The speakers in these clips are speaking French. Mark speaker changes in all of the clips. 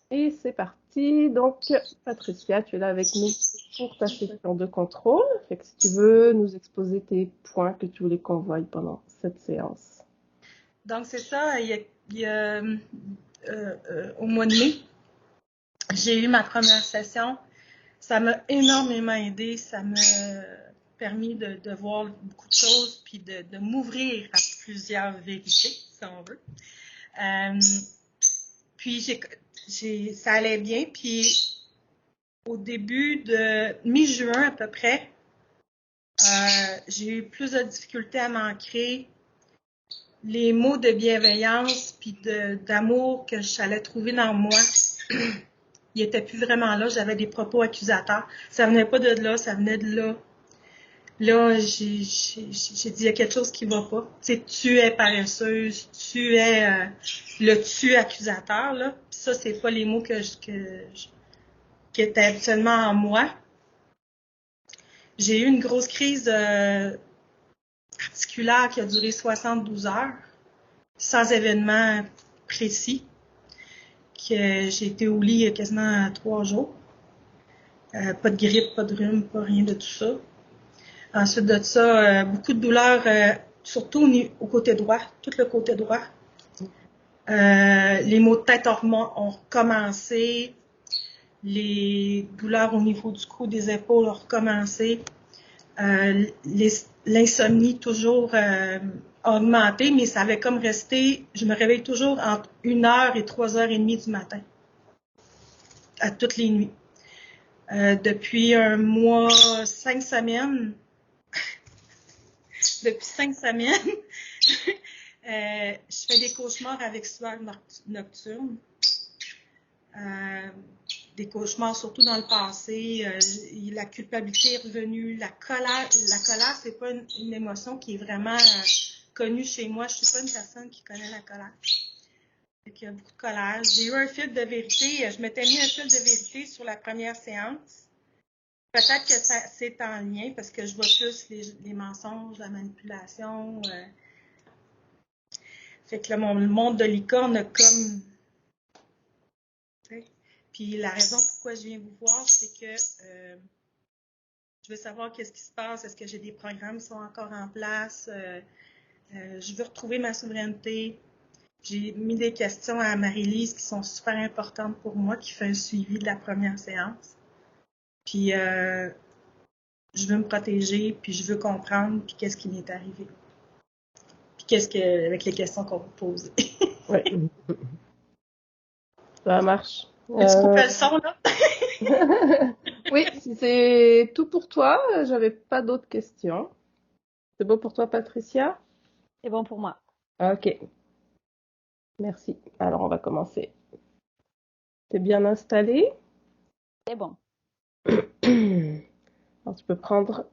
Speaker 1: Et c'est parti. Donc, Patricia, tu es là avec nous pour ta session de contrôle. Fait que si tu veux nous exposer tes points que tu voulais qu'on voie pendant cette séance.
Speaker 2: Donc, c'est ça, au mois de mai, j'ai eu ma première session. Ça m'a énormément aidé. Ça m'a permis de voir beaucoup de choses, puis de m'ouvrir à plusieurs vérités, si on veut. Euh, puis, ça allait bien. Puis, au début de mi-juin à peu près, j'ai eu plus de difficultés à m'ancrer. Les mots de bienveillance puis d'amour que j'allais trouver dans moi, ils étaient plus vraiment là. J'avais des propos accusateurs. Ça venait pas de là, ça venait de là. Là, j'ai dit, il y a quelque chose qui va pas. Tu sais, tu es paresseuse, tu es le tu accusateur, là. Puis ça, c'est pas les mots qui étaient habituellement en moi. J'ai eu une grosse crise articulaire qui a duré 72 heures, sans événement précis. Que j'ai été au lit quasiment 3 jours. Pas de grippe, pas de rhume, pas rien de tout ça. Ensuite de ça, beaucoup de douleurs, surtout au côté droit, tout le côté droit. Les maux de tête ont recommencé. Les douleurs au niveau du cou, des épaules ont recommencé. L'insomnie toujours augmenté, mais ça avait comme resté. Je me réveille toujours entre 1 heure et 3h30 du matin, à toutes les nuits. Depuis un mois, 5 semaines, depuis 5 semaines, je fais des cauchemars avec sueur nocturne. Euh, des cauchemars surtout dans le passé. La culpabilité est revenue. La colère, c'est pas une émotion qui est vraiment connue chez moi. Je suis pas une personne qui connaît la colère. Il y a beaucoup de colère. J'ai eu un fil de vérité. Je m'étais mis un fil de vérité sur la première séance. Peut-être que c'est en lien parce que je vois plus les mensonges, la manipulation. Fait que là, mon monde de licorne a comme. Puis la raison pourquoi je viens vous voir, c'est que je veux savoir qu'est-ce qui se passe. Est-ce que j'ai des programmes qui sont encore en place? Je veux retrouver ma souveraineté. J'ai mis des questions à Marie-Lise qui sont super importantes pour moi, qui fait un suivi de la première séance. Puis je veux me protéger, puis je veux comprendre, puis qu'est-ce qui m'est arrivé. Puis avec les questions qu'on vous pose.
Speaker 1: Oui, ça marche.
Speaker 2: Peux-tu couper le son, là?
Speaker 1: Oui, si c'est tout pour toi, j'avais pas d'autres questions. C'est bon pour toi, Patricia?
Speaker 3: C'est bon pour moi.
Speaker 1: Ok, merci. Alors, on va commencer. T'es bien installé?
Speaker 3: C'est bon.
Speaker 1: Alors, tu peux prendre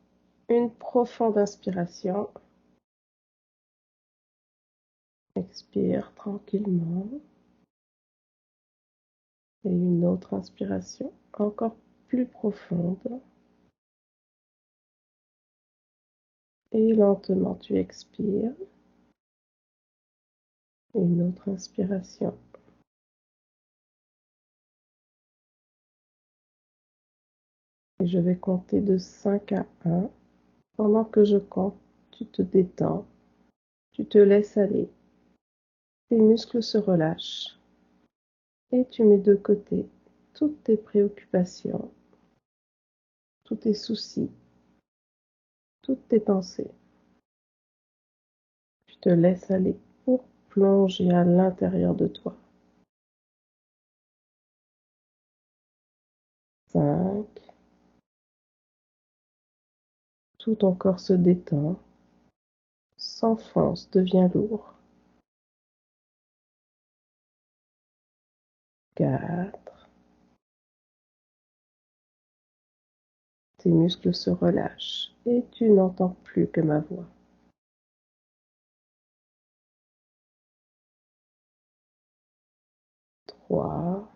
Speaker 1: une profonde inspiration. Expire tranquillement. Et une autre inspiration encore plus profonde. Et lentement, tu expires. Et une autre inspiration. Et je vais compter de 5 à 1. Pendant que je compte, tu te détends. Tu te laisses aller. Tes muscles se relâchent. Et tu mets de côté toutes tes préoccupations, tous tes soucis, toutes tes pensées. Tu te laisses aller pour plonger à l'intérieur de toi. 5. Tout ton corps se détend, s'enfonce, devient lourd. 4. Tes muscles se relâchent et tu n'entends plus que ma voix. 3.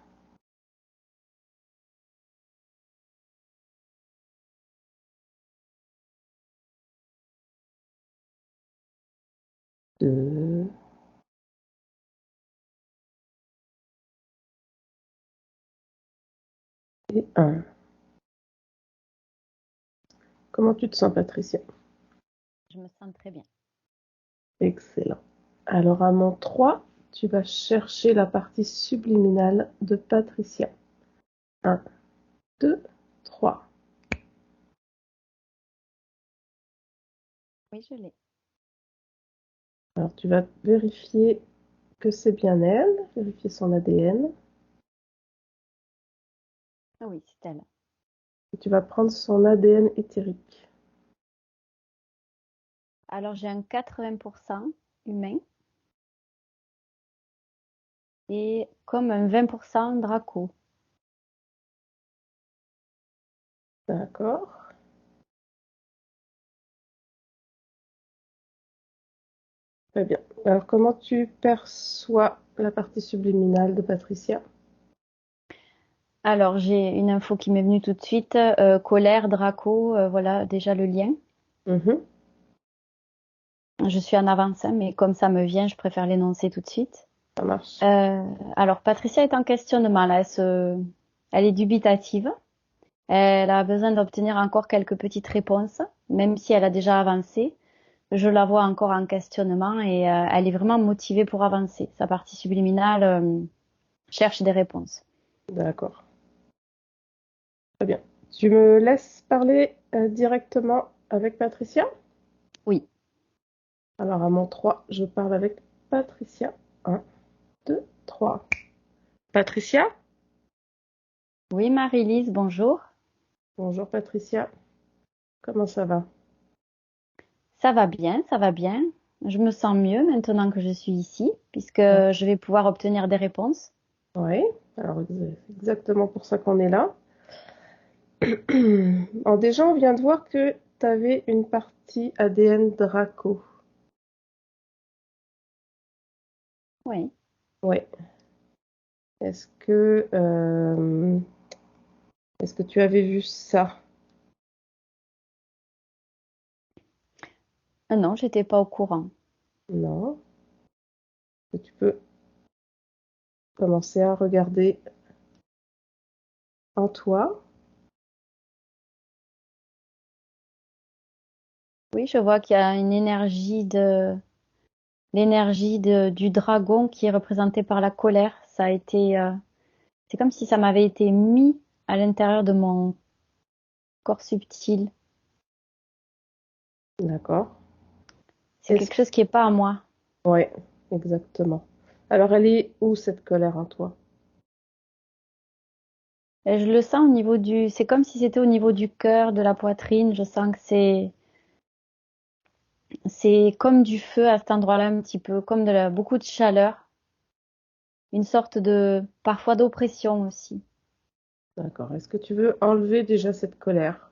Speaker 1: 2. et 1. Comment tu te sens, Patricia?
Speaker 3: Je me sens très bien.
Speaker 1: Excellent. Alors, à mon 3, tu vas chercher la partie subliminale de Patricia. 1, 2, 3.
Speaker 3: Oui, je l'ai.
Speaker 1: Alors, tu vas vérifier que c'est bien elle, vérifier son ADN.
Speaker 3: Ah oui, c'est elle.
Speaker 1: Et tu vas prendre son ADN éthérique.
Speaker 3: Alors, j'ai un 80% humain et comme un 20% Draco.
Speaker 1: D'accord. Très bien. Alors, comment tu perçois la partie subliminale de Patricia?
Speaker 3: Alors, j'ai une info qui m'est venue tout de suite. Colère, Draco, voilà déjà le lien.
Speaker 1: Mhm,
Speaker 3: Je suis en avance, hein, mais comme ça me vient, je préfère l'énoncer tout de suite.
Speaker 1: ça marche.
Speaker 3: Euh, alors, Patricia est en questionnement, là. Elle est dubitative. Elle a besoin d'obtenir encore quelques petites réponses, même si elle a déjà avancé. Je la vois encore en questionnement et elle est vraiment motivée pour avancer. Sa partie subliminale cherche des réponses.
Speaker 1: D'accord. Très bien. Tu me laisses parler directement avec Patricia?
Speaker 3: Oui.
Speaker 1: Alors, à mon 3, je parle avec Patricia. 1, 2, 3. Patricia?
Speaker 3: Oui, Marie-Lise, bonjour.
Speaker 1: Bonjour Patricia. Comment ça va?
Speaker 3: Ça va bien, ça va bien. Je me sens mieux maintenant que je suis ici, puisque
Speaker 1: Ouais.
Speaker 3: je vais pouvoir obtenir des réponses.
Speaker 1: Oui. Alors, c'est exactement pour ça qu'on est là. Alors, déjà, on vient de voir que tu avais une partie ADN Draco.
Speaker 3: Oui.
Speaker 1: Ouais. Est-ce que, est-ce que tu avais vu ça?
Speaker 3: Ah non, j'étais pas au courant.
Speaker 1: Non. Est-ce que tu peux commencer à regarder en toi?
Speaker 3: Oui, je vois qu'il y a une du dragon qui est représentée par la colère. C'est comme si ça m'avait été mis à l'intérieur de mon corps subtil.
Speaker 1: D'accord.
Speaker 3: C'est
Speaker 1: Est-ce
Speaker 3: quelque chose qui est pas à moi.
Speaker 1: Ouais, exactement. Alors, elle est où cette colère en toi?
Speaker 3: Et je le sens c'est comme si c'était au niveau du cœur, de la poitrine. Je sens que c'est comme du feu à cet endroit-là un petit peu, beaucoup de chaleur, une sorte parfois d'oppression aussi.
Speaker 1: D'accord. Est-ce que tu veux enlever déjà cette colère?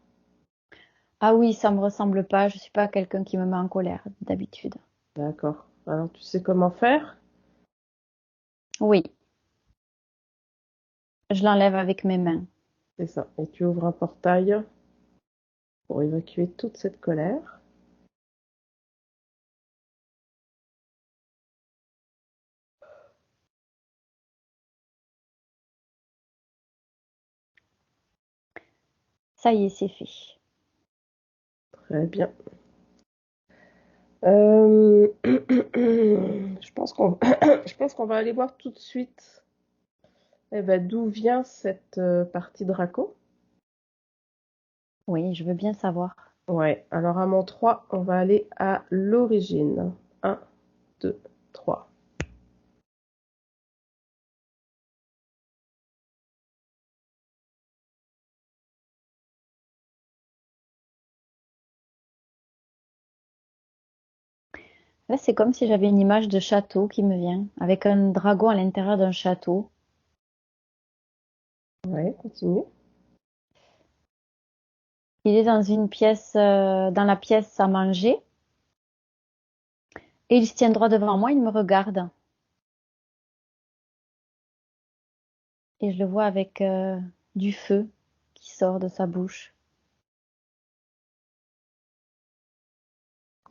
Speaker 3: Ah oui, ça me ressemble pas. Je suis pas quelqu'un qui me met en colère d'habitude.
Speaker 1: D'accord. Alors, tu sais comment faire?
Speaker 3: Oui, je l'enlève avec mes mains.
Speaker 1: C'est ça. Et tu ouvres un portail pour évacuer toute cette colère.
Speaker 3: Ça y est, c'est fait.
Speaker 1: Très bien. Je pense qu'on je pense qu'on va aller voir tout de suite d'où vient cette partie Draco.
Speaker 3: Oui, je veux bien savoir.
Speaker 1: Ouais, alors à mon 3, on va aller à l'origine. 1, 2, 3.
Speaker 3: Là, c'est comme si j'avais une image de château qui me vient, avec un dragon à l'intérieur d'un château.
Speaker 1: Ouais, continue.
Speaker 3: Il est dans la pièce à manger, et il se tient droit devant moi, il me regarde. Et je le vois avec du feu qui sort de sa bouche.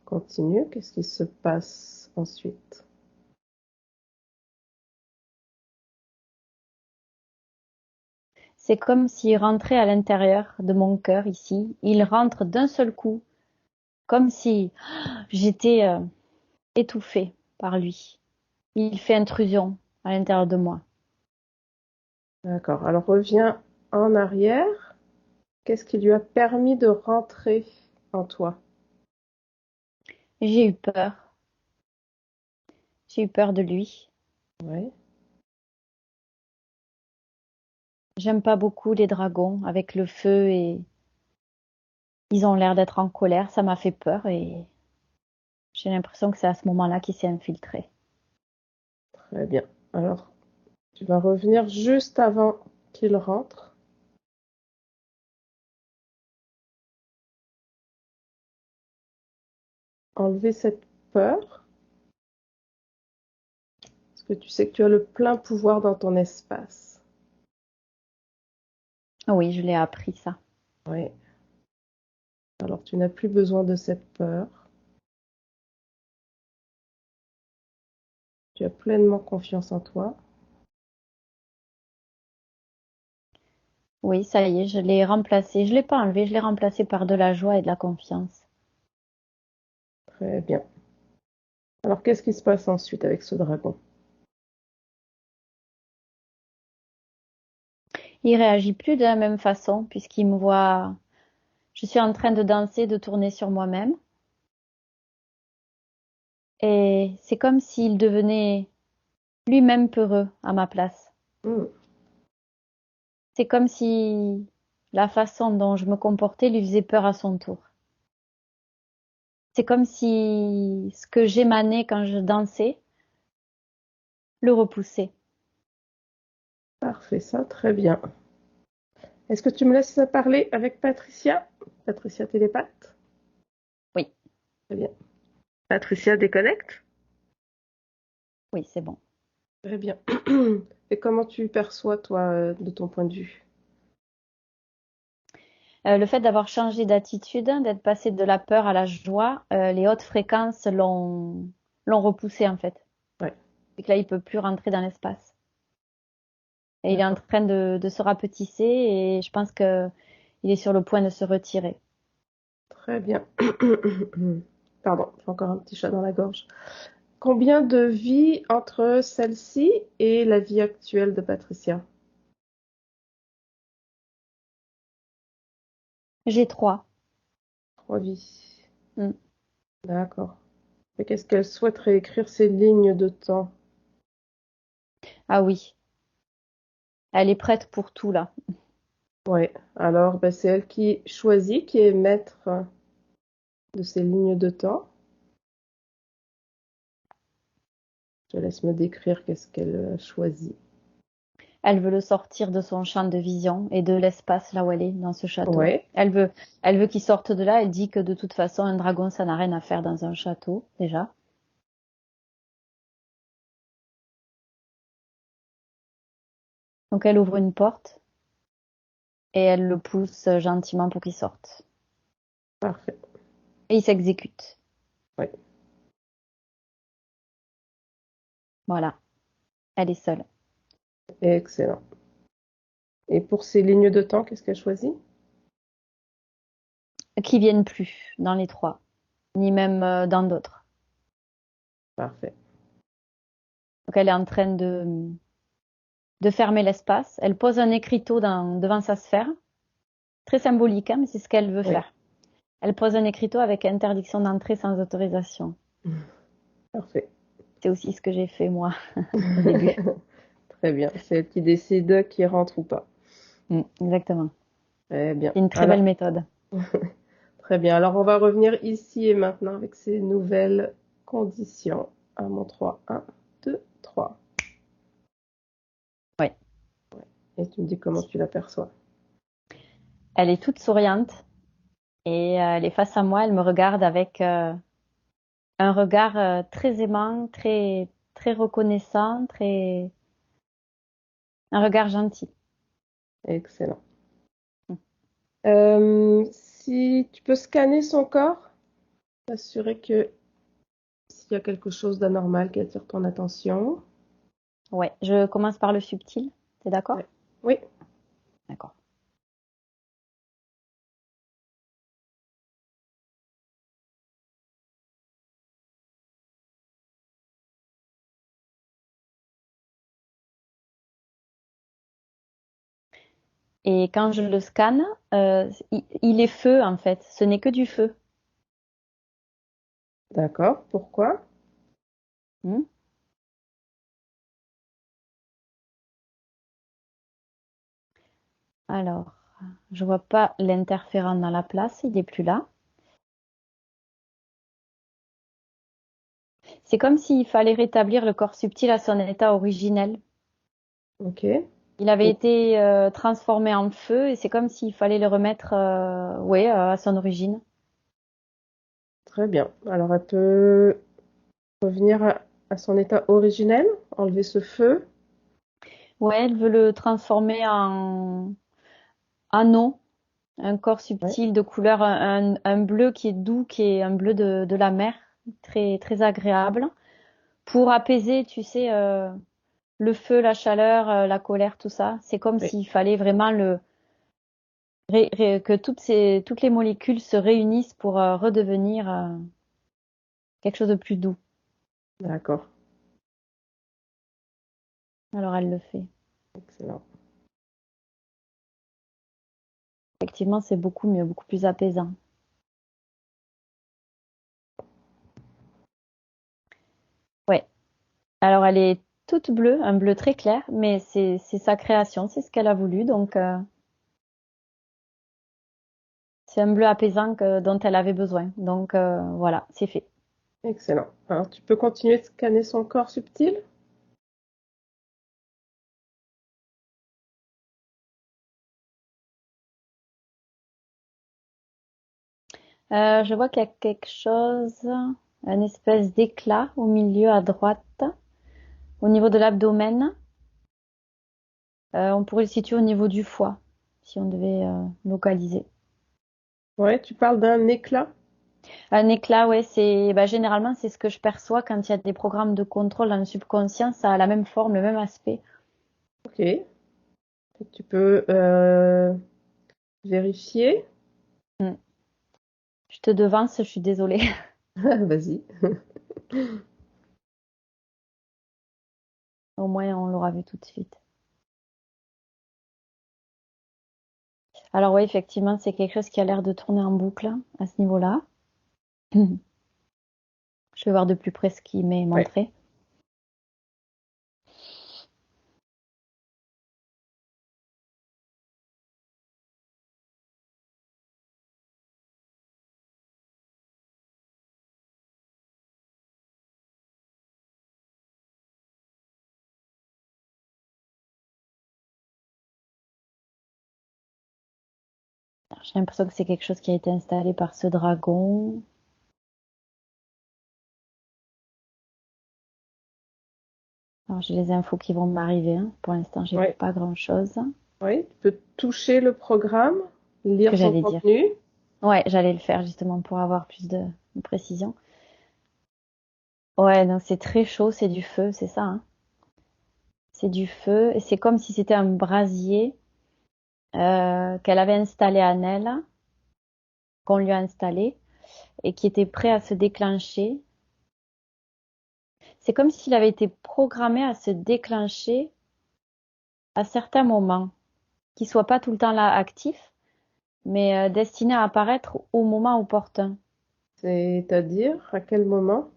Speaker 1: Continue. Qu'est-ce qui se passe ensuite?
Speaker 3: C'est comme s'il rentrait à l'intérieur de mon cœur ici. Il rentre d'un seul coup, comme si j'étais étouffée par lui. Il fait intrusion à l'intérieur de moi.
Speaker 1: D'accord. Alors reviens en arrière. Qu'est-ce qui lui a permis de rentrer en toi?
Speaker 3: J'ai eu peur. J'ai eu peur de lui.
Speaker 1: Oui.
Speaker 3: J'aime pas beaucoup les dragons avec le feu et ils ont l'air d'être en colère. Ça m'a fait peur et j'ai l'impression que c'est à ce moment-là qu'il s'est infiltré.
Speaker 1: Très bien. Alors, tu vas revenir juste avant qu'il rentre. Enlever cette peur. Parce que tu sais que tu as le plein pouvoir dans ton espace.
Speaker 3: Oui, je l'ai appris ça.
Speaker 1: Oui. Alors, tu n'as plus besoin de cette peur. Tu as pleinement confiance en toi.
Speaker 3: Oui, ça y est, je l'ai remplacé. Je l'ai pas enlevé, je l'ai remplacé par de la joie et de la confiance.
Speaker 1: Très bien. Alors, qu'est-ce qui se passe ensuite avec ce dragon?
Speaker 3: Il réagit plus de la même façon puisqu'il me voit. Je suis en train de danser, de tourner sur moi-même. Et c'est comme s'il devenait lui-même peureux à ma place.
Speaker 1: Hmm.
Speaker 3: C'est comme si la façon dont je me comportais lui faisait peur à son tour. C'est comme si ce que j'émanais quand je dansais le repoussait.
Speaker 1: Parfait, ça, très bien. Est-ce que tu me laisses parler avec Patricia? Patricia télépathe?
Speaker 3: Oui,
Speaker 1: Très bien. Patricia déconnecte?
Speaker 3: oui, c'est bon.
Speaker 1: Très bien. Et comment tu perçois, toi, de ton point de vue?
Speaker 3: Le fait d'avoir changé d'attitude, d'être passé de la peur à la joie, les hautes fréquences l'ont repoussé en fait.
Speaker 1: Ouais,
Speaker 3: Et que là, il peut plus rentrer dans l'espace. Et il est en
Speaker 1: d'accord.
Speaker 3: train de se rapetisser et je pense que il est sur le point de se retirer.
Speaker 1: Très bien. Pardon, j'ai encore un petit chat dans la gorge. Combien de vies entre celle-ci et la vie actuelle de Patricia?
Speaker 3: J'ai 3.
Speaker 1: 3 vies.
Speaker 3: Mm.
Speaker 1: D'accord. Et qu'est-ce qu'elle souhaiterait écrire ces lignes de temps?
Speaker 3: Ah oui, elle est prête pour tout là.
Speaker 1: Ouais, alors bah, c'est elle qui choisit, qui est maître de ces lignes de temps. Je laisse me décrire qu'est-ce qu'elle choisit.
Speaker 3: Elle veut le sortir de son champ de vision et de l'espace là où elle est, dans ce château.
Speaker 1: Ouais,
Speaker 3: Elle veut qu'il sorte de là. Elle dit que de toute façon, un dragon, ça n'a rien à faire dans un château, déjà. Donc elle ouvre une porte et elle le pousse gentiment pour qu'il sorte.
Speaker 1: parfait.
Speaker 3: Et il s'exécute.
Speaker 1: Ouais,
Speaker 3: Voilà, elle est seule.
Speaker 1: excellent. Et pour ces lignes de temps, qu'est-ce qu'elle choisit?
Speaker 3: Qui viennent plus dans les 3, ni même dans d'autres.
Speaker 1: Parfait.
Speaker 3: Donc elle est en train de fermer l'espace. Elle pose un écriteau devant sa sphère. Très symbolique, hein, mais c'est ce qu'elle veut
Speaker 1: Oui,
Speaker 3: faire. Elle pose un écriteau avec interdiction d'entrer sans autorisation.
Speaker 1: parfait.
Speaker 3: C'est aussi ce que j'ai fait moi au début.
Speaker 1: Très bien. C'est elle qui décide qui rentre ou pas.
Speaker 3: Exactement.
Speaker 1: Très bien.
Speaker 3: C'est une très
Speaker 1: Alors,
Speaker 3: belle méthode.
Speaker 1: très bien. Alors, on va revenir ici et maintenant avec ces nouvelles conditions. À mon 3. 1, 2, 3.
Speaker 3: Oui.
Speaker 1: Et tu me dis comment tu l'aperçois.
Speaker 3: Elle est toute souriante et elle est face à moi. Elle me regarde avec un regard très aimant, très très reconnaissant, un regard gentil.
Speaker 1: Excellent. Si tu peux scanner son corps, t'assurer que s'il y a quelque chose d'anormal qui attire ton attention.
Speaker 3: Ouais. Je commence par le subtil. T'es d'accord?
Speaker 1: Ouais. Oui,
Speaker 3: D'accord. Et quand je le scanne, il est feu en fait. Ce n'est que du feu.
Speaker 1: D'accord. Pourquoi?
Speaker 3: Hmm. Alors, je vois pas l'interférent dans la place, il est plus là. C'est comme s'il fallait rétablir le corps subtil à son état originel.
Speaker 1: Ok.
Speaker 3: Il avait
Speaker 1: Oh,
Speaker 3: été transformé en feu et c'est comme s'il fallait le remettre, ouais, à son origine.
Speaker 1: très bien. Alors, elle peut revenir à son état originel, enlever ce feu.
Speaker 3: Ouais, elle veut le transformer en anneau, un corps
Speaker 1: Ouais.
Speaker 3: subtil de couleur, un bleu qui est doux, qui est un bleu de la mer, très très agréable, pour apaiser, tu sais, le feu, la chaleur, la colère, tout ça. C'est comme
Speaker 1: Oui.
Speaker 3: s'il fallait vraiment que toutes les molécules se réunissent pour redevenir quelque chose de plus doux.
Speaker 1: D'accord.
Speaker 3: Alors elle le fait.
Speaker 1: Excellent.
Speaker 3: Effectivement, c'est beaucoup mieux, beaucoup plus apaisant. Ouais. Alors elle est toute bleue, un bleu très clair, mais c'est sa création, c'est ce qu'elle a voulu, donc c'est un bleu apaisant dont elle avait besoin. Donc voilà, c'est fait.
Speaker 1: Excellent. Alors, tu peux continuer de scanner son corps subtil?
Speaker 3: Je vois qu'il y a quelque chose, un espèce d'éclat au milieu à droite, au niveau de l'abdomen. On pourrait le situer au niveau du foie, si on devait localiser.
Speaker 1: Ouais, tu parles d'un éclat?
Speaker 3: Un éclat, ouais, généralement c'est ce que je perçois quand il y a des programmes de contrôle dans le subconscient, ça a la même forme, le même aspect.
Speaker 1: Ok. Et tu peux vérifier?
Speaker 3: Hmm. Je te devance, je suis désolée.
Speaker 1: Vas-y.
Speaker 3: Au moins on l'aura vu tout de suite. Alors oui, effectivement, c'est quelque chose qui a l'air de tourner en boucle à ce niveau-là. Je vais voir de plus près ce qui m'est
Speaker 1: Ouais.
Speaker 3: montré. J'ai l'impression que c'est quelque chose qui a été installé par ce dragon. Alors j'ai les infos qui vont m'arriver, hein. Pour l'instant, j'ai
Speaker 1: Ouais.
Speaker 3: pas grand-chose.
Speaker 1: Oui, tu peux toucher le programme,
Speaker 3: Ce que
Speaker 1: lire son
Speaker 3: j'allais dire.
Speaker 1: contenu.
Speaker 3: Ouais, j'allais le faire justement pour avoir plus de précision. Ouais, donc c'est très chaud, c'est du feu, c'est ça, hein. C'est du feu et c'est comme si c'était un brasier qu'elle avait installé en elle, qu'on lui a installé et qui était prêt à se déclencher. C'est comme s'il avait été programmé à se déclencher à certains moments, qu'il soit pas tout le temps là actif, mais destiné à apparaître au moment opportun.
Speaker 1: C'est-à-dire, à quel moment?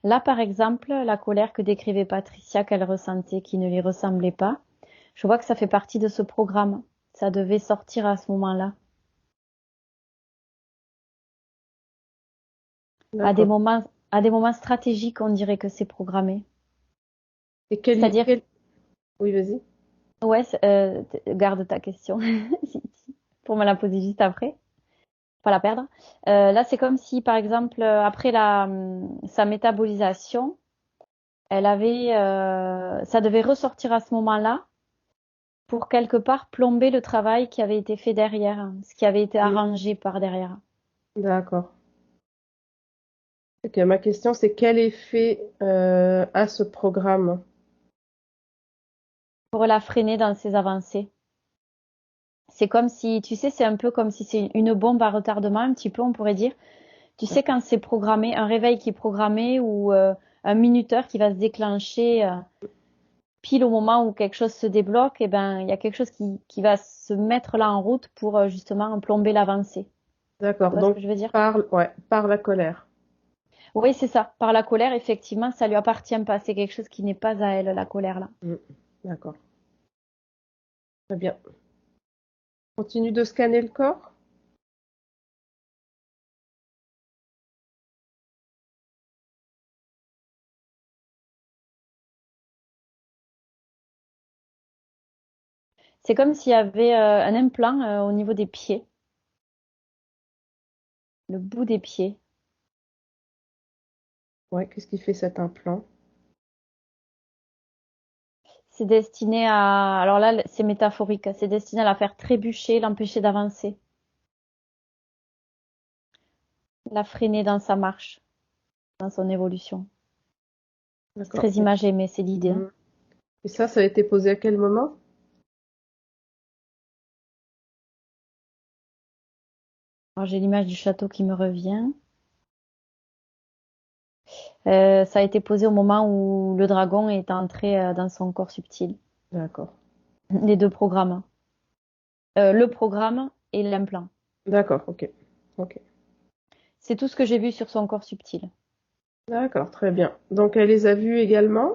Speaker 3: Là, par exemple, la colère que décrivait Patricia, qu'elle ressentait, qui ne lui ressemblait pas, je vois que ça fait partie de ce programme. Ça devait sortir à ce moment-là.
Speaker 1: D'accord.
Speaker 3: À des moments stratégiques, on dirait que c'est programmé.
Speaker 1: Et
Speaker 3: C'est-à-dire,
Speaker 1: Oui, vas-y.
Speaker 3: ouais, garde ta question pour me la poser juste après, pas la perdre. Là, c'est comme si, par exemple, après sa métabolisation, ça devait ressortir à ce moment-là pour quelque part plomber le travail qui avait été fait derrière, hein, ce qui avait été
Speaker 1: Mm.
Speaker 3: arrangé par derrière.
Speaker 1: D'accord. Ok, ma question, c'est quel effet a ce programme?
Speaker 3: pour la freiner dans ses avancées. C'est comme si, tu sais, c'est un peu comme si c'est une bombe à retardement, un petit peu, on pourrait dire. Tu sais, quand c'est programmé, un réveil qui est programmé ou un minuteur qui va se déclencher pile au moment où quelque chose se débloque, et ben, il y a quelque chose qui va se mettre là en route pour justement plomber l'avancée. Tu
Speaker 1: D'accord.
Speaker 3: vois ce que
Speaker 1: Donc,
Speaker 3: je veux dire?
Speaker 1: par la colère.
Speaker 3: Oui, c'est ça. Par la colère, effectivement, ça lui appartient pas. C'est quelque chose qui n'est pas à elle, la colère là.
Speaker 1: Mm. D'accord. Très bien. Continue de scanner le corps.
Speaker 3: C'est comme s'il y avait un implant au niveau des pieds, le bout des pieds.
Speaker 1: Ouais, qu'est-ce qui fait cet implant?
Speaker 3: C'est destiné à, alors là, c'est métaphorique, c'est destiné à la faire trébucher, l'empêcher d'avancer, la freiner dans sa marche, dans son évolution. C'est
Speaker 1: D'accord.
Speaker 3: très imagé, mais c'est l'idée, hein.
Speaker 1: Mm. Et ça a été posé à quel moment?
Speaker 3: Alors j'ai l'image du château qui me revient. Ça a été posé au moment où le dragon est entré dans son corps subtil.
Speaker 1: D'accord.
Speaker 3: Les deux programmes. Le programme et l'implant.
Speaker 1: D'accord, ok. Ok.
Speaker 3: C'est tout ce que j'ai vu sur son corps subtil.
Speaker 1: D'accord, très bien. Donc, elle les a vus également?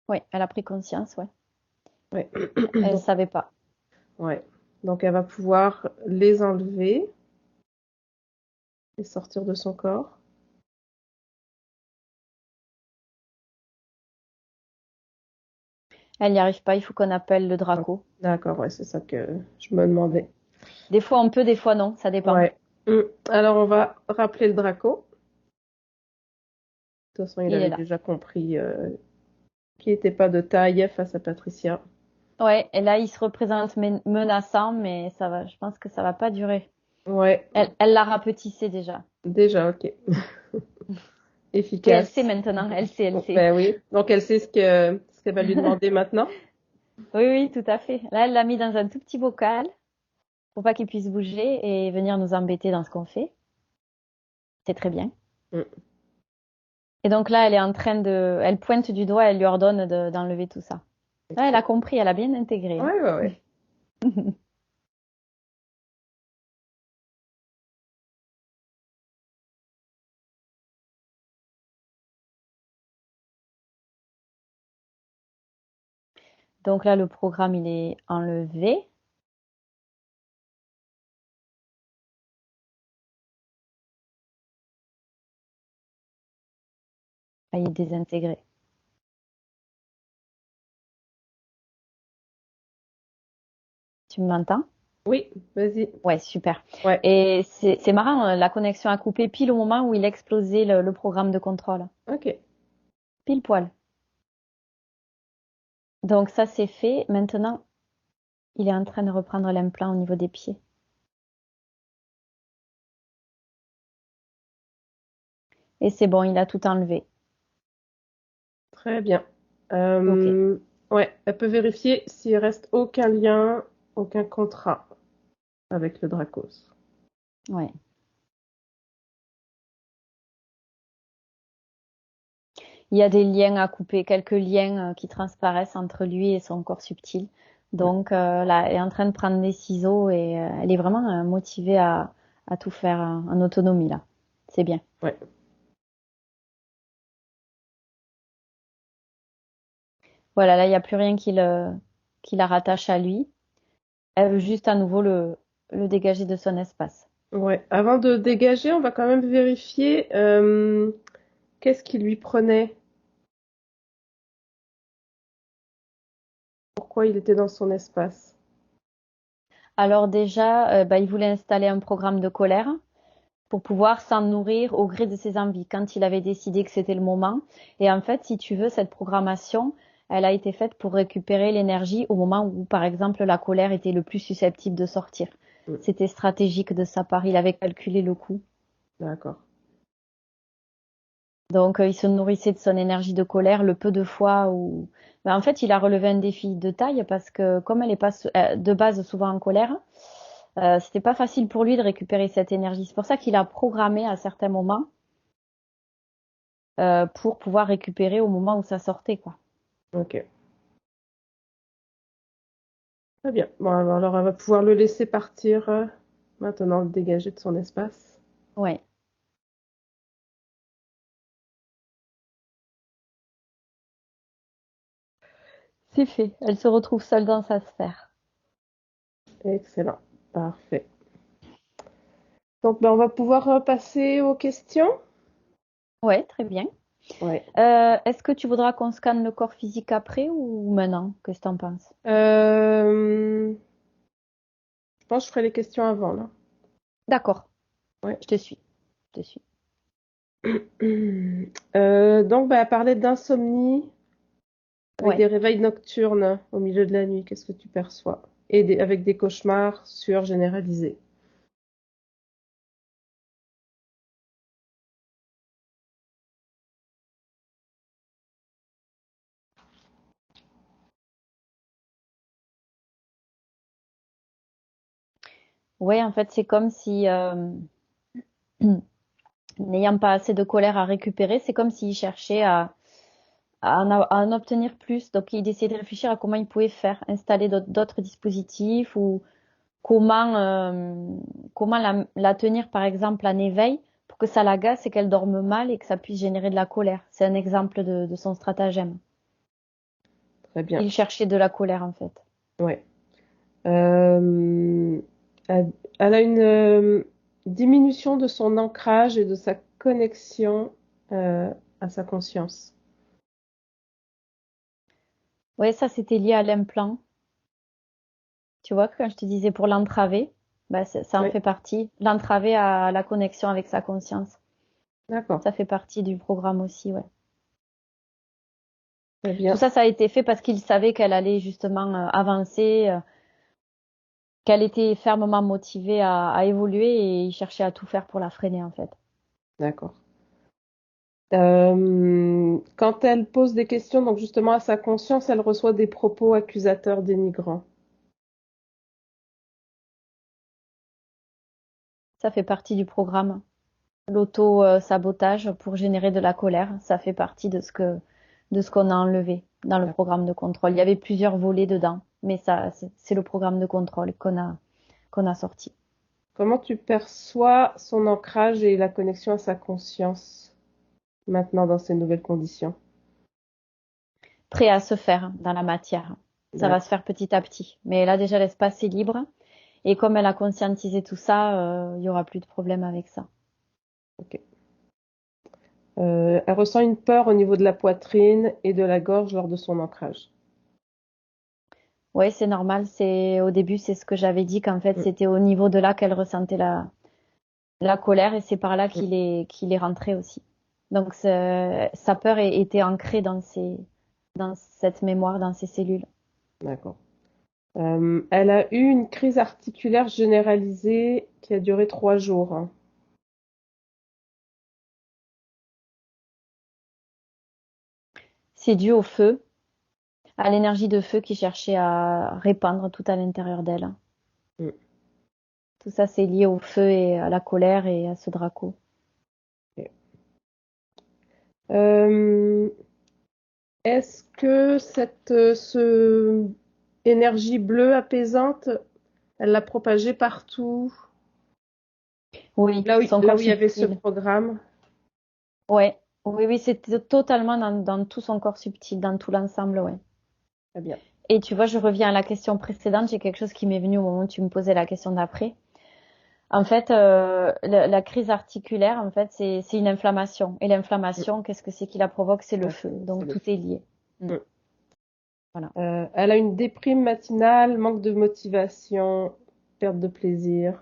Speaker 3: Oui, elle a pris conscience, ouais.
Speaker 1: Ouais.
Speaker 3: Elle
Speaker 1: Donc,
Speaker 3: savait pas.
Speaker 1: ouais. Donc, elle va pouvoir les enlever et sortir de son corps.
Speaker 3: Elle n'y arrive pas, il faut qu'on appelle le
Speaker 1: Ah,
Speaker 3: Draco.
Speaker 1: d'accord, ouais, c'est ça que je me demandais.
Speaker 3: Des fois on peut, des fois non, ça dépend.
Speaker 1: Ouais. Alors, on va rappeler le Draco. De toute façon, il
Speaker 3: Il est
Speaker 1: avait
Speaker 3: là.
Speaker 1: déjà compris qu'il n'était pas de taille face à Patricia.
Speaker 3: Ouais, et là il se représente menaçant, mais ça va, je pense que ça va pas durer.
Speaker 1: Ouais,
Speaker 3: Elle l'a rapetissé déjà.
Speaker 1: déjà, ok.
Speaker 3: Oui, elle sait
Speaker 1: Efficace.
Speaker 3: maintenant, elle sait, elle
Speaker 1: Bon,
Speaker 3: sait.
Speaker 1: ben oui. Donc, elle sait ce qu'elle va lui demander maintenant.
Speaker 3: Oui, oui, tout à fait. Là, elle l'a mis dans un tout petit bocal pour pas qu'il puisse bouger et venir nous embêter dans ce qu'on fait. C'est très bien.
Speaker 1: Mm.
Speaker 3: Et donc là, elle est en train elle pointe du doigt, elle lui ordonne d'enlever tout ça. Ah, elle a
Speaker 1: Excellent.
Speaker 3: compris, elle a bien intégré, hein.
Speaker 1: Ouais, ouais, ouais.
Speaker 3: Donc là, le programme, il est enlevé. Ah, il est désintégré. Tu m'entends?
Speaker 1: Oui, vas-y.
Speaker 3: Ouais, super.
Speaker 1: Ouais,
Speaker 3: Et c'est marrant, la connexion a coupé pile au moment où il explosait le programme de contrôle.
Speaker 1: ok.
Speaker 3: Pile poil. Donc ça, c'est fait. Maintenant, il est en train de reprendre l'implant au niveau des pieds. Et c'est bon, il a tout enlevé.
Speaker 1: Très bien.
Speaker 3: Ok.
Speaker 1: Euh, ouais, elle peut vérifier s'il reste aucun lien, aucun contrat avec le Dracos.
Speaker 3: Ouais. Il y a des liens à couper, quelques liens qui transparaissent entre lui et son corps subtil.
Speaker 1: Ouais,
Speaker 3: Donc là, elle est en train de prendre des ciseaux et elle est vraiment motivée à tout faire en autonomie là. C'est bien.
Speaker 1: ouais.
Speaker 3: Voilà, là, il n'y a plus rien qui la rattache à lui. Elle veut juste à nouveau le dégager de son espace.
Speaker 1: Ouais. Avant de dégager, on va quand même vérifier qu'est-ce qui lui prenait, pourquoi il était dans son espace.
Speaker 3: Alors déjà, bah, il voulait installer un programme de colère pour pouvoir s'en nourrir au gré de ses envies quand il avait décidé que c'était le moment. Et en fait, si tu veux, cette programmation, elle a été faite pour récupérer l'énergie au moment où, par exemple, la colère était le plus susceptible de sortir.
Speaker 1: Mm,
Speaker 3: C'était stratégique de sa part, il avait calculé le coup.
Speaker 1: d'accord.
Speaker 3: Donc, il se nourrissait de son énergie de colère le peu de fois où... Ben, en fait, il a relevé un défi de taille parce que comme elle est pas de base souvent en colère, c'était pas facile pour lui de récupérer cette énergie. C'est pour ça qu'il a programmé à certains moments pour pouvoir récupérer au moment où ça sortait, quoi.
Speaker 1: Ok. Très bien. Bon, alors on va pouvoir le laisser partir maintenant, le dégager de son espace.
Speaker 3: Ouais. C'est fait. Elle se retrouve seule dans sa sphère.
Speaker 1: Excellent. Parfait. Donc, on va pouvoir passer aux questions.
Speaker 3: Ouais, très bien.
Speaker 1: Ouais.
Speaker 3: Est-ce que tu voudras qu'on scanne le corps physique après ou maintenant? Qu'est-ce que t'en penses?
Speaker 1: Je pense que je ferai les questions avant, là.
Speaker 3: D'accord.
Speaker 1: Ouais.
Speaker 3: Je te suis. Je te suis.
Speaker 1: Donc, elle parlait d'insomnie avec
Speaker 3: Ouais.
Speaker 1: des réveils nocturnes au milieu de la nuit. Qu'est-ce que tu perçois? Et avec des cauchemars, sueur généralisée.
Speaker 3: Ouais, en fait, c'est comme si, n'ayant pas assez de colère à récupérer, c'est comme s'il cherchait à en obtenir plus. Donc, il essayait de réfléchir à comment il pouvait faire, installer d'autres dispositifs ou comment, comment la tenir, par exemple, en éveil pour que ça l'agace et qu'elle dorme mal et que ça puisse générer de la colère. C'est un exemple de son stratagème.
Speaker 1: Très bien.
Speaker 3: Il cherchait de la colère, en fait.
Speaker 1: Ouais. Euh, elle elle a une diminution de son ancrage et de sa connexion à sa conscience.
Speaker 3: Ouais, ça, c'était lié à l'implant. Tu vois, quand je te disais pour l'entraver, bah, ça en
Speaker 1: Oui,
Speaker 3: fait partie. L'entraver à la connexion avec sa conscience.
Speaker 1: d'accord.
Speaker 3: Ça fait partie du programme aussi, ouais.
Speaker 1: Très
Speaker 3: Tout
Speaker 1: bien.
Speaker 3: ça, ça a été fait parce qu'il savait qu'elle allait justement avancer, qu'elle était fermement motivée à évoluer et il cherchait à tout faire pour la freiner, en fait.
Speaker 1: D'accord. Quand elle pose des questions, donc justement à sa conscience, elle reçoit des propos accusateurs dénigrants.
Speaker 3: Ça fait partie du programme. L'auto-sabotage pour générer de la colère, ça fait partie de ce qu'on a enlevé dans le programme de contrôle. Il y avait plusieurs volets dedans, mais ça, c'est le programme de contrôle qu'on a sorti.
Speaker 1: Comment tu perçois son ancrage et la connexion à sa conscience maintenant dans ces nouvelles conditions?
Speaker 3: Prêt à se faire dans la matière. Ça va se
Speaker 1: D'accord.
Speaker 3: faire petit à petit. Mais là, déjà, l'espace est libre. Et comme elle a conscientisé tout ça, il y aura plus de problème avec ça.
Speaker 1: Ok. Elle ressent une peur au niveau de la poitrine et de la gorge lors de son ancrage.
Speaker 3: Oui, c'est normal. Au début, c'est ce que j'avais dit qu'en fait,
Speaker 1: Mm,
Speaker 3: c'était au niveau de là qu'elle ressentait la colère et c'est par là
Speaker 1: mm,
Speaker 3: qu'il est rentré aussi. Donc, sa peur était ancrée dans cette mémoire, dans ses cellules.
Speaker 1: d'accord. Elle a eu une crise articulaire généralisée qui a duré 3 jours, hein.
Speaker 3: C'est dû au feu, à l'énergie de feu qui cherchait à répandre tout à l'intérieur d'elle.
Speaker 1: Mm,
Speaker 3: Tout ça, c'est lié au feu et à la colère et à ce Draco.
Speaker 1: ok. Euh, Est-ce que ce énergie bleue apaisante, elle l'a propagée partout,
Speaker 3: Oui, son
Speaker 1: là
Speaker 3: corps
Speaker 1: où il y avait ce
Speaker 3: subtil.
Speaker 1: programme?
Speaker 3: Ouais, oui, oui, c'était totalement dans tout son corps subtil, dans tout l'ensemble, ouais.
Speaker 1: Très bien.
Speaker 3: Et tu vois, je reviens à la question précédente, j'ai quelque chose qui m'est venu au moment où tu me posais la question d'après. En fait, la crise articulaire, en fait, c'est une inflammation. Et
Speaker 1: Mm,
Speaker 3: l'inflammation, qu'est-ce que c'est qui la provoque? C'est le
Speaker 1: ouais,
Speaker 3: feu.
Speaker 1: c'est
Speaker 3: Donc
Speaker 1: le
Speaker 3: tout
Speaker 1: feu.
Speaker 3: est lié. Mm.
Speaker 1: Mm.
Speaker 3: Voilà.
Speaker 1: Elle a une déprime matinale, manque de motivation, perte de plaisir.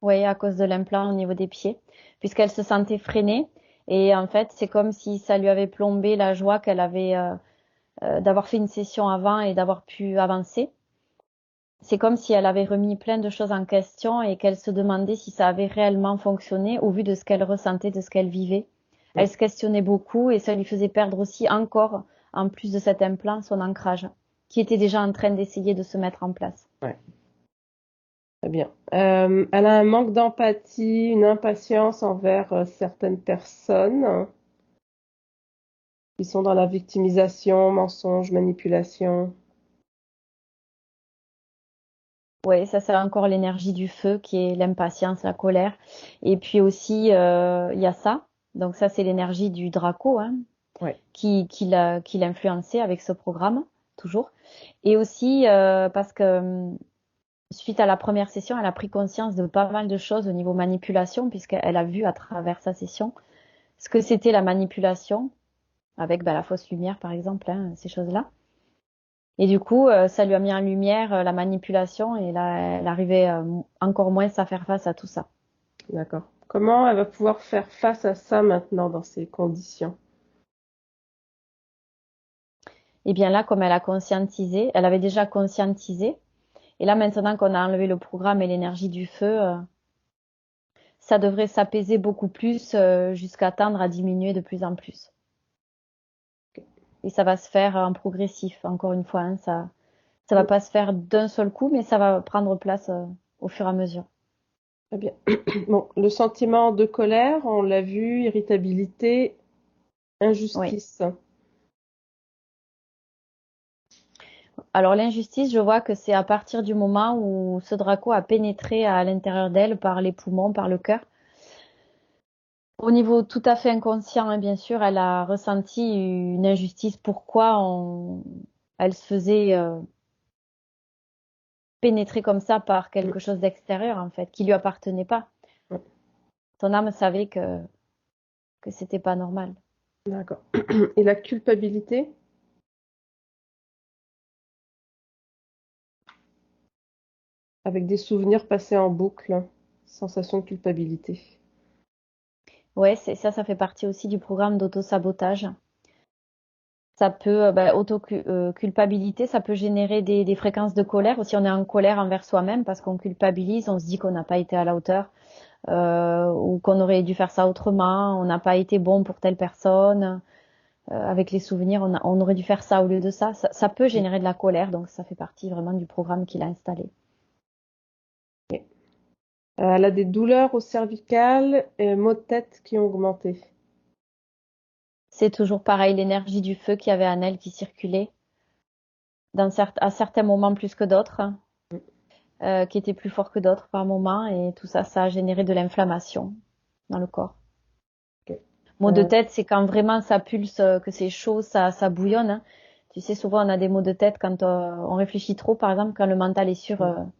Speaker 3: Oui, à cause de l'implant au niveau des pieds, puisqu'elle se sentait freinée. Et en fait, c'est comme si ça lui avait plombé la joie qu'elle avait d'avoir fait une session avant et d'avoir pu avancer. C'est comme si elle avait remis plein de choses en question et qu'elle se demandait si ça avait réellement fonctionné au vu de ce qu'elle ressentait, de ce qu'elle vivait. Elle se questionnait beaucoup et ça lui faisait perdre aussi encore, en plus de cet implant, son ancrage, qui était déjà en train d'essayer de se mettre en place.
Speaker 1: Ouais, très bien. Elle a un manque d'empathie, une impatience envers certaines personnes qui sont dans la victimisation, mensonge, manipulation.
Speaker 3: Ouais, ça c'est encore l'énergie du feu qui est l'impatience, la colère. Et puis aussi, il y a ça. Donc ça c'est l'énergie du Draco, hein,
Speaker 1: Ouais,
Speaker 3: qui l'a influencé avec ce programme, toujours. Et aussi parce que suite à la première session, elle a pris conscience de pas mal de choses au niveau manipulation, puisqu'elle a vu à travers sa session ce que c'était la manipulation, avec la fausse lumière par exemple, hein, ces choses-là. Et du coup, ça lui a mis en lumière la manipulation et là, elle arrivait encore moins à faire face à tout ça.
Speaker 1: d'accord. Comment elle va pouvoir faire face à ça maintenant dans ces conditions?
Speaker 3: Et bien là, comme elle a conscientisé, elle avait déjà conscientisé, et là maintenant qu'on a enlevé le programme et l'énergie du feu, ça devrait s'apaiser beaucoup plus jusqu'à tendre à diminuer de plus en plus. Et ça va se faire en progressif, encore une fois, hein, ça va
Speaker 1: Mm,
Speaker 3: pas se faire d'un seul coup, mais ça va prendre place au fur et à mesure.
Speaker 1: très bien. Bon, le sentiment de colère, on l'a vu, irritabilité,
Speaker 3: Oui.
Speaker 1: injustice.
Speaker 3: Alors l'injustice, je vois que c'est à partir du moment où ce Draco a pénétré à l'intérieur d'elle par les poumons, par le cœur. Au niveau tout à fait inconscient, hein, bien sûr, elle a ressenti une injustice. Elle se faisait pénétrer comme ça par
Speaker 1: Mm,
Speaker 3: quelque chose d'extérieur, en fait, qui lui appartenait pas.
Speaker 1: ouais,
Speaker 3: Son âme savait que c'était pas normal.
Speaker 1: d'accord. Et la culpabilité? Avec des souvenirs passés en boucle, sensation de culpabilité.
Speaker 3: Ouais, ça fait partie aussi du programme d'auto-sabotage. Ça peut, auto-culpabilité, ça peut générer des fréquences de colère. Aussi, on est en colère envers soi-même parce qu'on culpabilise, on se dit qu'on n'a pas été à la hauteur, ou qu'on aurait dû faire ça autrement, on n'a pas été bon pour telle personne. Avec les souvenirs, on aurait dû faire ça au lieu de ça. Ça peut
Speaker 1: Mm,
Speaker 3: générer de la colère, donc ça fait partie vraiment du programme qu'il a installé.
Speaker 1: ok. Elle a des douleurs au cervical et maux de tête qui ont augmenté.
Speaker 3: C'est toujours pareil, l'énergie du feu qu'il y avait en elle qui circulait, à certains moments plus que d'autres, hein,
Speaker 1: Mm,
Speaker 3: qui était plus fort que d'autres par moment, et tout ça, ça a généré de l'inflammation dans le corps.
Speaker 1: ok.
Speaker 3: Maux de
Speaker 1: Euh,
Speaker 3: tête, c'est quand vraiment ça pulse, que c'est chaud, ça bouillonne, hein. Tu sais, souvent on a des maux de tête quand on réfléchit trop, par exemple, quand le mental est
Speaker 1: mm,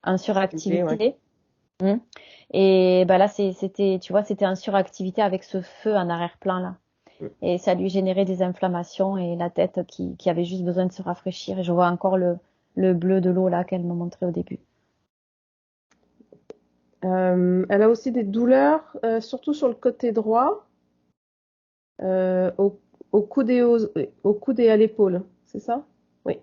Speaker 3: en
Speaker 1: stimulé, ouais.
Speaker 3: suractivité. Mm. Et là, c'était, tu vois, c'était en suractivité avec ce feu en arrière-plan là.
Speaker 1: Mm.
Speaker 3: Et ça lui générait des inflammations et la tête qui avait juste besoin de se rafraîchir. Et je vois encore le bleu de l'eau là qu'elle me montrait au début.
Speaker 1: Elle a aussi des douleurs, surtout sur le côté droit, euh, au, au coude au coude et à l'épaule, c'est ça? Oui.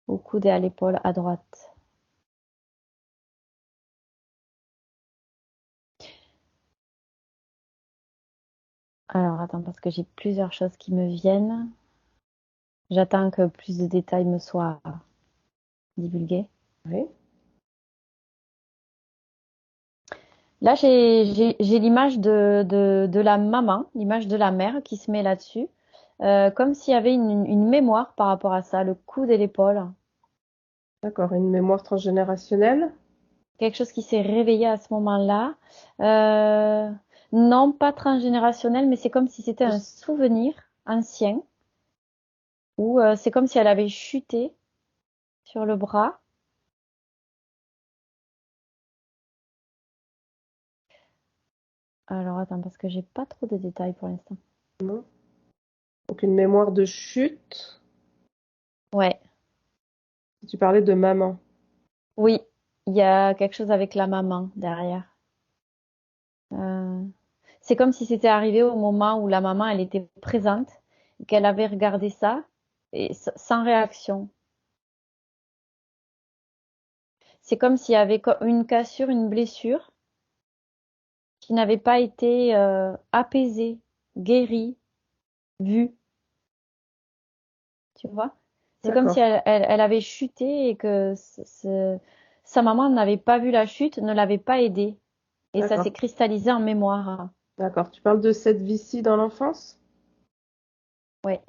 Speaker 3: Au coude et à l'épaule à droite. Alors attends, parce que j'ai plusieurs choses qui me viennent. J'attends que plus de détails me soient divulgués.
Speaker 1: Oui.
Speaker 3: Là, j'ai l'image de la maman, l'image de la mère qui se met là-dessus, comme s'il y avait une mémoire par rapport à ça, le coude et l'épaule.
Speaker 1: D'accord. Une mémoire transgénérationnelle?
Speaker 3: Quelque chose qui s'est réveillé à ce moment-là. Euh, non, pas transgénérationnel, mais c'est comme si c'était un souvenir ancien, ou c'est comme si elle avait chuté sur le bras. Alors attends, parce que j'ai pas trop de détails pour l'instant.
Speaker 1: Non. Donc une mémoire de chute.
Speaker 3: Ouais,
Speaker 1: Tu parlais de maman.
Speaker 3: oui, il y a quelque chose avec la maman derrière. Euh, c'est comme si c'était arrivé au moment où la maman, elle était présente, et qu'elle avait regardé ça, et sans réaction. C'est comme s'il y avait une cassure, une blessure qui n'avait pas été apaisée, guérie, vue, tu vois. C'est comme si
Speaker 1: D'accord,
Speaker 3: elle avait chuté et que sa maman n'avait pas vu la chute, ne l'avait pas aidée. Et ça s'est
Speaker 1: d'accord,
Speaker 3: cristallisé en mémoire.
Speaker 1: d'accord. Tu parles de cette vie-ci dans l'enfance?
Speaker 3: Ouais.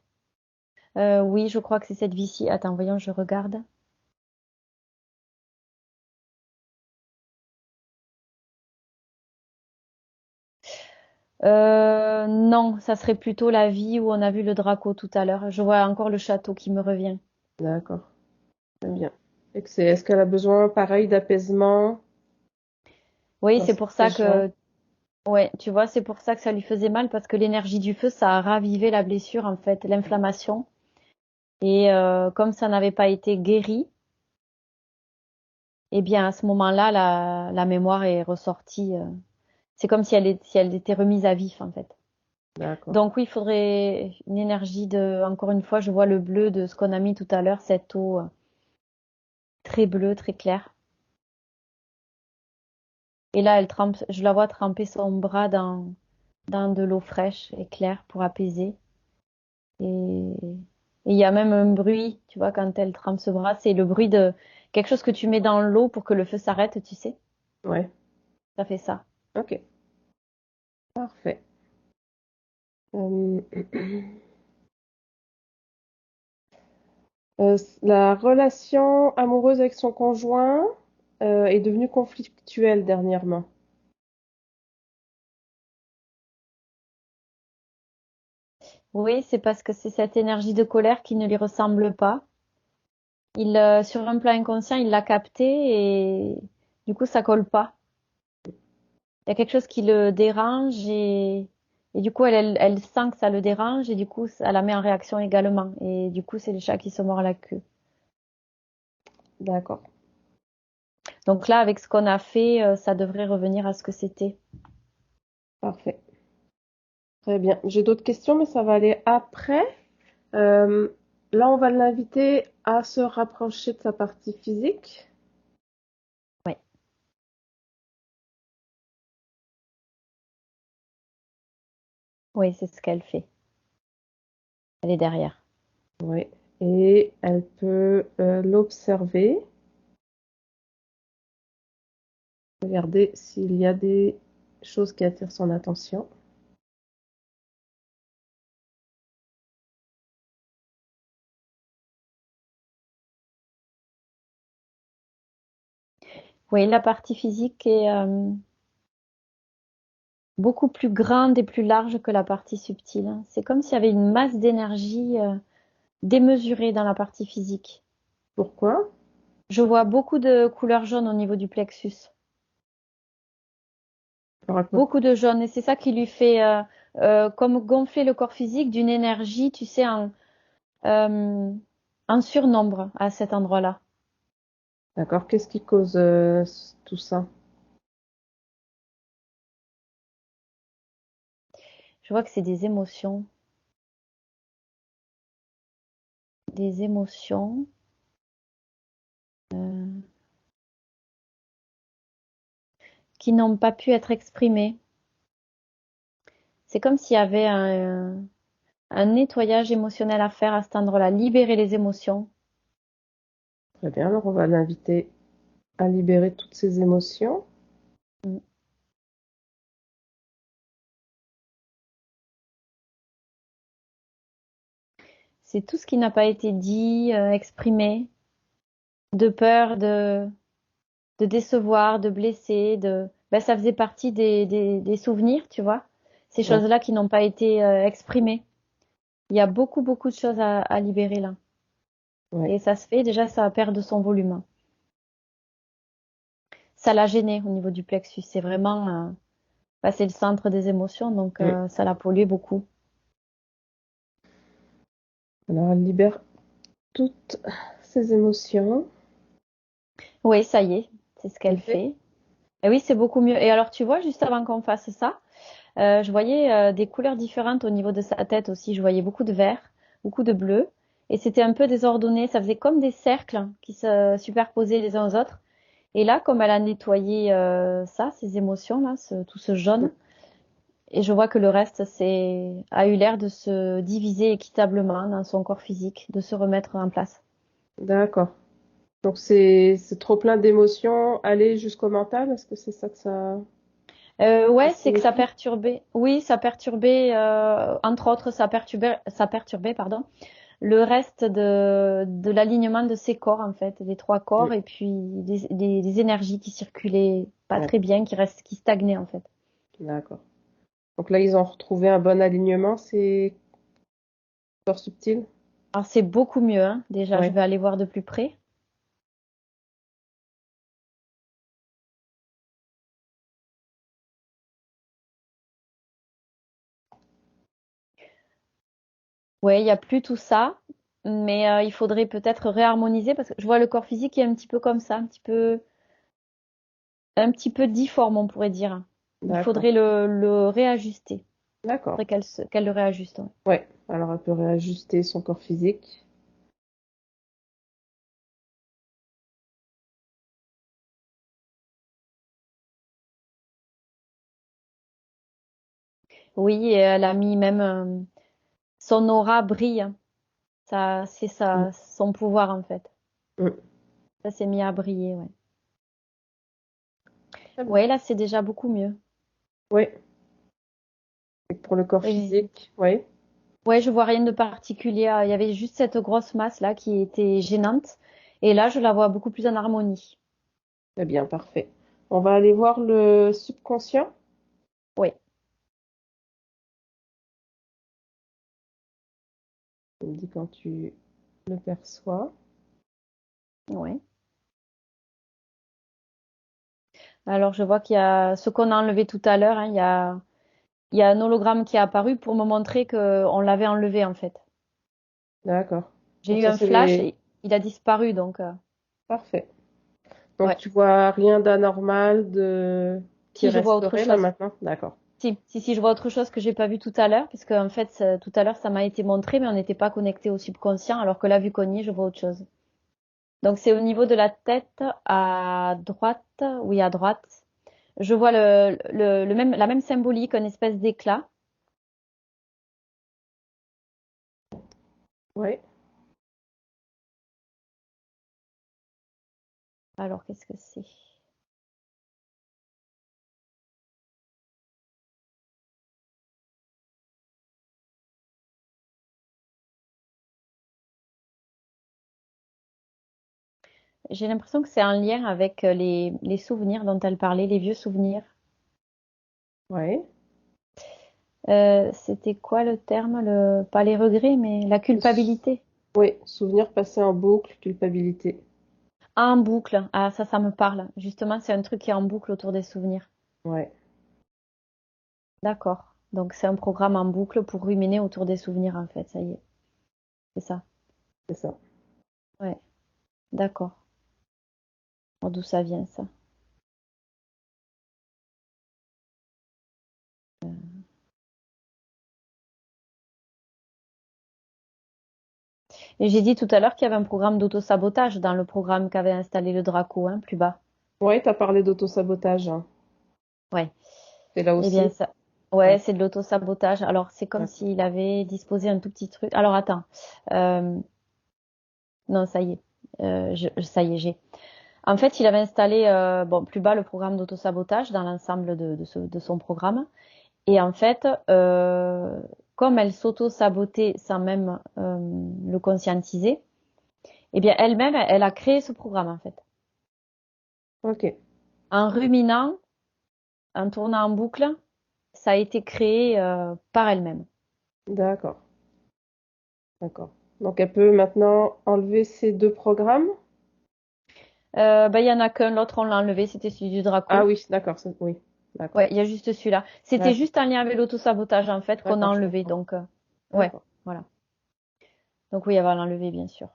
Speaker 3: Oui, je crois que c'est cette vie-ci. Attends, voyons, je regarde. Non, ça serait plutôt la vie où on a vu le Draco tout à l'heure. Je vois encore le château qui me revient.
Speaker 1: D'accord, très bien. Et que est-ce qu'elle a besoin, pareil, d'apaisement
Speaker 3: Oui,
Speaker 1: dans
Speaker 3: c'est
Speaker 1: cette
Speaker 3: pour ça
Speaker 1: région?
Speaker 3: que, ouais, tu vois, c'est pour ça que ça lui faisait mal parce que l'énergie du feu, ça a ravivé la blessure, en fait, l'inflammation. Et comme ça n'avait pas été guéri, eh bien, à ce moment-là, la mémoire est ressortie. C'est comme si elle était remise à vif, en fait.
Speaker 1: D'accord,
Speaker 3: Donc oui, il faudrait une énergie de, encore une fois, je vois le bleu de ce qu'on a mis tout à l'heure, cette eau très bleue, très claire. Et là, elle trempe, je la vois tremper son bras dans de l'eau fraîche et claire pour apaiser. Et il y a même un bruit, tu vois, quand elle trempe ce bras, c'est le bruit de quelque chose que tu mets dans l'eau pour que le feu s'arrête, tu sais.
Speaker 1: ouais,
Speaker 3: Ça fait ça.
Speaker 1: ok, parfait. Euh, la relation amoureuse avec son conjoint est devenue conflictuelle dernièrement.
Speaker 3: Oui, c'est parce que c'est cette énergie de colère qui ne lui ressemble pas. Il, sur un plan inconscient, il l'a capté et du coup, ça colle pas. Il y a quelque chose qui le dérange et du coup, elle sent que ça le dérange et du coup, ça la met en réaction également. Et du coup, c'est le chat qui se mord la queue.
Speaker 1: D'accord,
Speaker 3: Donc là, avec ce qu'on a fait, ça devrait revenir à ce que c'était.
Speaker 1: parfait. Très bien. J'ai d'autres questions, mais ça va aller après. Euh, Là, on va l'inviter à se rapprocher de sa partie physique.
Speaker 3: Oui, oui, c'est ce qu'elle fait. Elle est derrière.
Speaker 1: Oui. Et elle peut l'observer, regarder s'il y a des choses qui attirent son attention.
Speaker 3: Oui, la partie physique est beaucoup plus grande et plus large que la partie subtile. C'est comme s'il y avait une masse d'énergie démesurée dans la partie physique.
Speaker 1: Pourquoi?
Speaker 3: Je vois beaucoup de couleurs jaunes au niveau du plexus.
Speaker 1: Alors, à quoi-
Speaker 3: Beaucoup de jaune. Et c'est ça qui lui fait comme gonfler le corps physique d'une énergie, tu sais, euh, en surnombre à cet endroit-là.
Speaker 1: D'accord. Qu'est-ce qui cause tout ça?
Speaker 3: Je vois que c'est des émotions. Des émotions qui n'ont pas pu être exprimées. C'est comme s'il y avait un nettoyage émotionnel à faire à cet endroit-là, libérer les émotions.
Speaker 1: Très bien. Alors, on va l'inviter à libérer toutes ses émotions.
Speaker 3: Mm. C'est tout ce qui n'a pas été dit, exprimé, de peur de décevoir, de blesser, ben, ça faisait partie des souvenirs, tu vois. Ces
Speaker 1: Ouais.
Speaker 3: choses-là qui n'ont pas été exprimées. Il y a beaucoup, beaucoup de choses à libérer là.
Speaker 1: Ouais.
Speaker 3: Et ça se fait, déjà, ça perd de son volume. Ça l'a gêné au niveau du plexus. C'est vraiment, bah, c'est le centre des émotions, donc
Speaker 1: Mm.
Speaker 3: ça l'a pollué beaucoup.
Speaker 1: Alors, elle libère toutes ses émotions.
Speaker 3: Oui, ça y est, c'est ce
Speaker 1: C'est
Speaker 3: qu'elle
Speaker 1: fait.
Speaker 3: fait. Et oui, c'est beaucoup mieux. Et alors, tu vois, juste avant qu'on fasse ça, je voyais des couleurs différentes au niveau de sa tête aussi. Je voyais beaucoup de vert, beaucoup de bleu. Et c'était un peu désordonné. Ça faisait comme des cercles qui se superposaient les uns aux autres. Et là, comme elle a nettoyé ça, ces émotions là, tout ce jaune, et je vois que le reste a eu l'air de se diviser équitablement dans son corps physique, de se remettre en place.
Speaker 1: D'accord. Donc c'est trop plein d'émotions, aller jusqu'au mental, est-ce que c'est ça que ça
Speaker 3: Ouais, c'est que ça
Speaker 1: signifie?
Speaker 3: perturbait. Oui, ça perturbait, entre autres, ça perturbait, pardon, le reste de l'alignement de ses corps en fait, les trois
Speaker 1: Mm.
Speaker 3: corps et puis les énergies qui circulaient pas très
Speaker 1: D'accord.
Speaker 3: bien, qui stagnaient en fait.
Speaker 1: D'accord. Donc là, ils ont retrouvé un bon alignement, c'est corps subtil?
Speaker 3: Alors c'est beaucoup mieux, hein. Déjà, je
Speaker 1: Ouais.
Speaker 3: vais aller voir de plus près. Ouais, il y a plus tout ça, mais il faudrait peut-être réharmoniser parce que je vois le corps physique qui est un petit peu comme ça, un petit peu difforme, on pourrait dire. Il
Speaker 1: D'accord.
Speaker 3: faudrait le réajuster. Il
Speaker 1: D'accord.
Speaker 3: faudrait qu'elle le réajuste. Ouais.
Speaker 1: Ouais. Alors elle peut réajuster son corps physique.
Speaker 3: Oui, et elle a mis même son aura brille. Ça, c'est
Speaker 1: Mm.
Speaker 3: ça, son pouvoir en fait.
Speaker 1: Mm.
Speaker 3: Ça s'est mis à briller, ouais.
Speaker 1: Très bien.
Speaker 3: Ouais, là c'est déjà beaucoup mieux.
Speaker 1: Ouais. Et pour le corps
Speaker 3: Et,
Speaker 1: physique, ouais.
Speaker 3: ouais, je vois rien de particulier. Il y avait juste cette grosse masse là qui était gênante. Et là, je la vois beaucoup plus en harmonie.
Speaker 1: Très bien, parfait. On va aller voir le subconscient.
Speaker 3: Oui,
Speaker 1: Tu me dis quand tu le perçois.
Speaker 3: ouais. Alors je vois qu'il y a ce qu'on a enlevé tout à l'heure, hein, il y a un hologramme qui est apparu pour me montrer que on l'avait enlevé en fait.
Speaker 1: D'accord.
Speaker 3: J'ai
Speaker 1: Donc
Speaker 3: eu
Speaker 1: ça,
Speaker 3: un
Speaker 1: c'est
Speaker 3: flash
Speaker 1: les...
Speaker 3: et il a disparu donc
Speaker 1: Parfait. Donc
Speaker 3: ouais.
Speaker 1: tu vois rien d'anormal qui
Speaker 3: Si je vois autre
Speaker 1: resterait là
Speaker 3: chose.
Speaker 1: maintenant? D'accord.
Speaker 3: Si, je vois autre chose que j'ai pas vu tout à l'heure, puisque en fait, tout à l'heure, ça m'a été montré, mais on n'était pas connecté au subconscient, alors que là, vu qu'on y est, je vois autre chose. Donc, c'est au niveau de la tête, à droite, oui, à droite. Je vois la même symbolique, une espèce d'éclat.
Speaker 1: Ouais.
Speaker 3: Alors, qu'est-ce que c'est? J'ai l'impression que c'est un lien avec les souvenirs dont elle parlait, les vieux souvenirs.
Speaker 1: Ouais.
Speaker 3: C'était quoi le terme? Pas les regrets, mais la culpabilité.
Speaker 1: Oui, souvenir passé en boucle, culpabilité.
Speaker 3: Ah, en boucle. Ah, ça me parle. Justement, c'est un truc qui est en boucle autour des souvenirs.
Speaker 1: Ouais,
Speaker 3: D'accord. Donc c'est un programme en boucle pour ruminer autour des souvenirs en fait, ça y est. C'est ça.
Speaker 1: c'est ça.
Speaker 3: Ouais, d'accord. Alors, d'où ça vient ça? Et j'ai dit tout à l'heure qu'il y avait un programme d'auto-sabotage dans le programme qu'avait installé le Draco, hein, plus bas.
Speaker 1: Ouais, t'as parlé d'autosabotage, hein.
Speaker 3: Ouais.
Speaker 1: C'est là
Speaker 3: Eh bien
Speaker 1: aussi?
Speaker 3: ça. Ouais,
Speaker 1: Ouais,
Speaker 3: c'est de l'auto-sabotage. Alors c'est comme
Speaker 1: d'accord.
Speaker 3: s'il avait disposé un tout petit truc. Alors attends. Euh, non, ça y est. Ça y est, j'ai. En fait, il avait installé bon, plus bas le programme d'auto-sabotage dans l'ensemble de son programme. Et en fait, comme elle s'auto-sabotait sans même le conscientiser, eh bien elle-même, elle a créé ce programme en fait.
Speaker 1: Ok,
Speaker 3: En ruminant, en tournant en boucle, ça a été créé par elle-même.
Speaker 1: d'accord, d'accord. Donc elle peut maintenant enlever ces deux programmes?
Speaker 3: Ben, il y en a qu'un, l'autre on l'a enlevé, c'était celui du
Speaker 1: Ah
Speaker 3: Draco.
Speaker 1: oui, d'accord, oui, d'accord,
Speaker 3: Ouais, il y a juste celui-là. C'était
Speaker 1: d'accord,
Speaker 3: juste un lien avec l'auto-sabotage en fait qu'on a
Speaker 1: d'accord, je
Speaker 3: enlevé.
Speaker 1: comprends.
Speaker 3: Donc ouais,
Speaker 1: D'accord.
Speaker 3: voilà. Donc oui, elle va l'enlever bien sûr.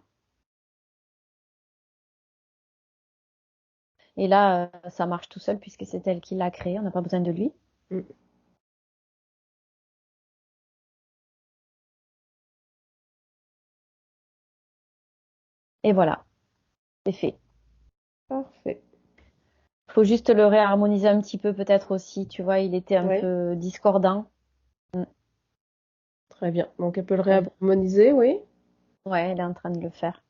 Speaker 3: Et là, ça marche tout seul puisque c'est elle qui l'a créé, on n'a pas besoin de lui.
Speaker 1: Mm.
Speaker 3: Et voilà, c'est fait.
Speaker 1: Parfait.
Speaker 3: Faut juste le réharmoniser un petit peu peut-être aussi, tu vois, il était un
Speaker 1: Ouais,
Speaker 3: peu discordant. Mm.
Speaker 1: très bien. Donc elle peut le
Speaker 3: Elle-
Speaker 1: réharmoniser, oui.
Speaker 3: Ouais, elle est en train de le faire.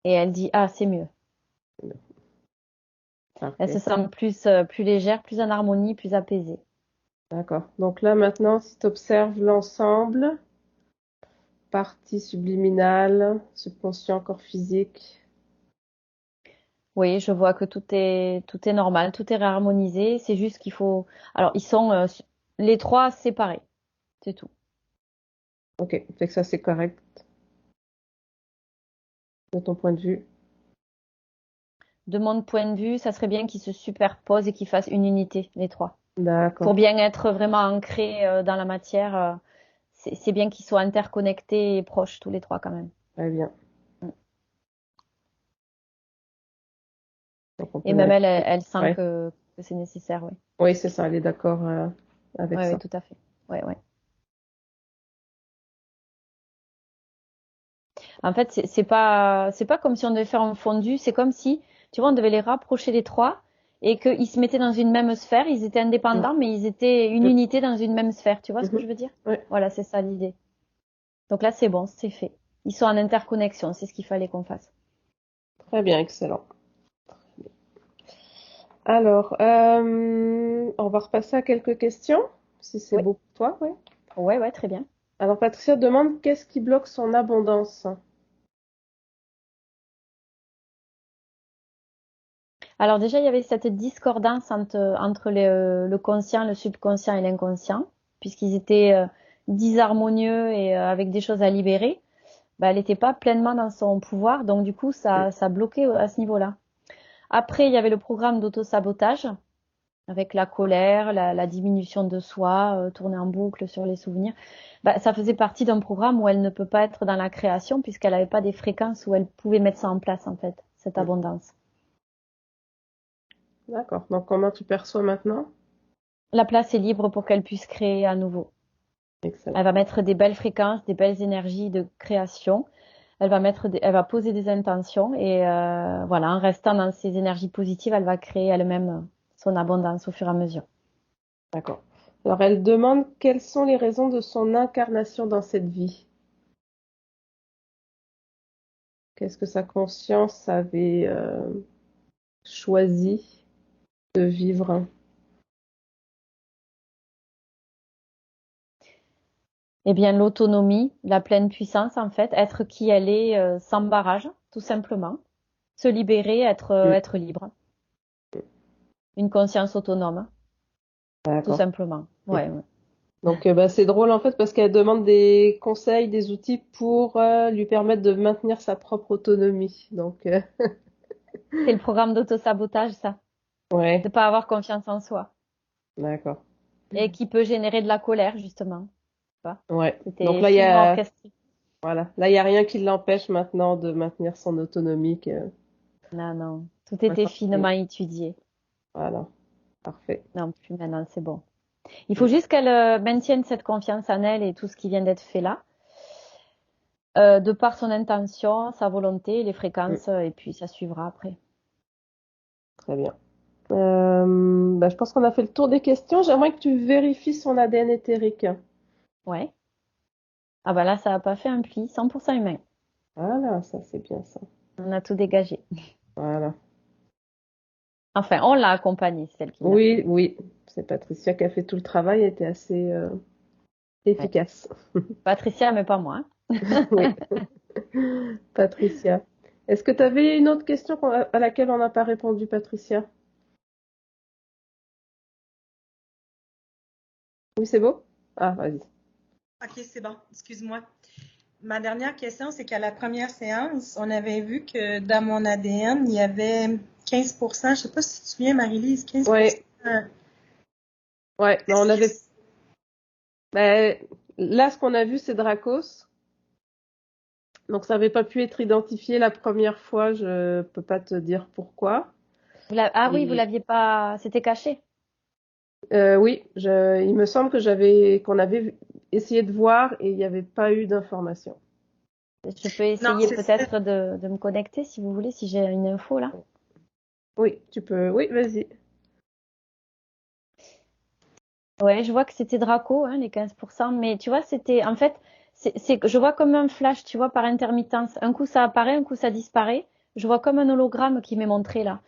Speaker 3: Et elle dit, ah, c'est mieux. Elle se
Speaker 1: Parfait.
Speaker 3: sent plus légère, plus en harmonie, plus apaisée.
Speaker 1: D'accord. Donc là maintenant, si tu observes l'ensemble, partie subliminale, subconscient, corps physique.
Speaker 3: Oui, je vois que tout est normal, tout est réharmonisé. C'est juste qu'il faut. Alors, ils sont les trois séparés, c'est tout.
Speaker 1: Ok, fait que ça c'est correct de ton point de vue.
Speaker 3: De mon point de vue, ça serait bien qu'ils se superposent et qu'ils fassent une unité, les trois. Pour
Speaker 1: D'accord,
Speaker 3: bien être vraiment ancrés dans la matière, c'est bien qu'ils soient interconnectés et proches tous les trois quand même.
Speaker 1: très bien.
Speaker 3: Mm.
Speaker 1: Donc on
Speaker 3: Et
Speaker 1: peut
Speaker 3: même
Speaker 1: mettre.
Speaker 3: elle sent
Speaker 1: Ouais.
Speaker 3: que c'est nécessaire, oui.
Speaker 1: Oui, c'est ça, elle est d'accord avec
Speaker 3: Oui, oui,
Speaker 1: ça.
Speaker 3: tout à fait. Ouais, ouais. En fait, c'est pas comme si on devait faire un fondu, c'est comme si, tu vois, on devait les rapprocher les trois et qu'ils se mettaient dans une même sphère, ils étaient
Speaker 1: Mm.
Speaker 3: indépendants, mais ils étaient une
Speaker 1: Mm.
Speaker 3: unité dans une même sphère. Tu vois ce que
Speaker 1: Mhm.
Speaker 3: je veux dire?
Speaker 1: Ouais,
Speaker 3: Voilà, c'est ça l'idée. Donc là, c'est bon, c'est fait. Ils sont en interconnexion, c'est ce qu'il fallait qu'on fasse.
Speaker 1: très bien, excellent. Alors, on va repasser à quelques questions, si c'est
Speaker 3: Oui,
Speaker 1: beau pour toi, oui.
Speaker 3: ouais, ouais, très bien.
Speaker 1: Alors, Patricia demande qu'est-ce qui bloque son abondance?
Speaker 3: Alors déjà, il y avait cette discordance entre le conscient, le subconscient et l'inconscient, puisqu'ils étaient disharmonieux et avec des choses à libérer. Bah, elle n'était pas pleinement dans son pouvoir, donc du coup, ça bloquait à ce niveau-là. Après, il y avait le programme d'auto-sabotage, avec la colère, la diminution de soi, tourner en boucle sur les souvenirs. Bah, ça faisait partie d'un programme où elle ne peut pas être dans la création, puisqu'elle n'avait pas des fréquences où elle pouvait mettre ça en place, en fait, cette
Speaker 1: Mm.
Speaker 3: abondance.
Speaker 1: D'accord. Donc, comment tu perçois maintenant?
Speaker 3: La place est libre pour qu'elle puisse créer à nouveau.
Speaker 1: Excellent.
Speaker 3: Elle va mettre des belles fréquences, des belles énergies de création. Elle va poser des intentions et voilà, en restant dans ces énergies positives, elle va créer elle-même son abondance au fur et à mesure.
Speaker 1: D'accord. Alors, elle demande quelles sont les raisons de son incarnation dans cette vie. Qu'est-ce que sa conscience avait choisi de vivre?
Speaker 3: Eh bien, l'autonomie, la pleine puissance, en fait, être qui elle est sans barrage, tout simplement. Se libérer,
Speaker 1: Mm.
Speaker 3: être libre. Une conscience autonome, tout
Speaker 1: D'accord.
Speaker 3: simplement.
Speaker 1: Mm.
Speaker 3: Ouais, ouais.
Speaker 1: Donc, bah, c'est drôle en fait parce qu'elle demande des conseils, des outils pour lui permettre de maintenir sa propre autonomie. Donc,
Speaker 3: C'est le programme d'auto-sabotage, ça. De
Speaker 1: ouais,
Speaker 3: pas avoir confiance en soi.
Speaker 1: d'accord.
Speaker 3: Et qui peut générer de la colère, justement. Tu vois.
Speaker 1: Ouais. Donc
Speaker 3: C'était
Speaker 1: là, il y
Speaker 3: finement
Speaker 1: a,
Speaker 3: orchestré.
Speaker 1: voilà, là, il y a rien qui l'empêche maintenant de maintenir son autonomie.
Speaker 3: Non, non. Tout
Speaker 1: Ouais,
Speaker 3: était
Speaker 1: parfait.
Speaker 3: finement étudié.
Speaker 1: Voilà, parfait.
Speaker 3: Non, plus maintenant, c'est bon. Il faut
Speaker 1: Mm.
Speaker 3: juste qu'elle maintienne cette confiance en elle et tout ce qui vient d'être fait là, de par son intention, sa volonté, les
Speaker 1: Mm.
Speaker 3: fréquences, et puis ça suivra après.
Speaker 1: Très bien. Bah, je pense qu'on a fait le tour des questions. J'aimerais que tu vérifies son ADN éthérique.
Speaker 3: Ouais. Ah bah là, ça a pas fait un pli, 100% humain.
Speaker 1: Voilà, ça c'est bien ça.
Speaker 3: On a tout dégagé.
Speaker 1: Voilà.
Speaker 3: Enfin, on l'a accompagnée, c'est celle qui l'a fait.
Speaker 1: Oui, oui, c'est Patricia qui a fait tout le travail, elle était assez
Speaker 3: Ouais.
Speaker 1: efficace.
Speaker 3: Patricia, mais pas moi, hein.
Speaker 1: Oui, Patricia. Est-ce que tu avais une autre question à laquelle on n'a pas répondu, Patricia? Oui, c'est beau? Ah, vas-y.
Speaker 2: OK, c'est bon. Excuse-moi. Ma dernière question, c'est qu'à la première séance, on avait vu que dans mon ADN, il y avait 15%. Je ne sais pas si tu te souviens, Marie-Lise, 15%.
Speaker 1: Ouais, ouais, mais on
Speaker 2: Est-ce
Speaker 1: avait.
Speaker 2: que
Speaker 1: Ben, là, ce qu'on a vu, c'est Dracos. Donc, ça n'avait pas pu être identifié la première fois, je peux pas te dire pourquoi.
Speaker 3: Ah oui, vous
Speaker 1: Et
Speaker 3: l'aviez pas, c'était caché.
Speaker 1: oui, il me semble que qu'on avait essayé de voir et il n'y avait pas eu d'information.
Speaker 3: Je peux
Speaker 2: Non,
Speaker 3: essayer
Speaker 2: c'est ça.
Speaker 3: peut-être de me connecter si vous voulez, si j'ai une info là.
Speaker 1: Oui, tu peux. Oui, vas-y.
Speaker 3: Ouais, je vois que c'était Draco, hein, les 15%, mais tu vois, c'était, en fait, je vois comme un flash, tu vois, par intermittence. Un coup ça apparaît, un coup ça disparaît. Je vois comme un hologramme qui m'est montré là.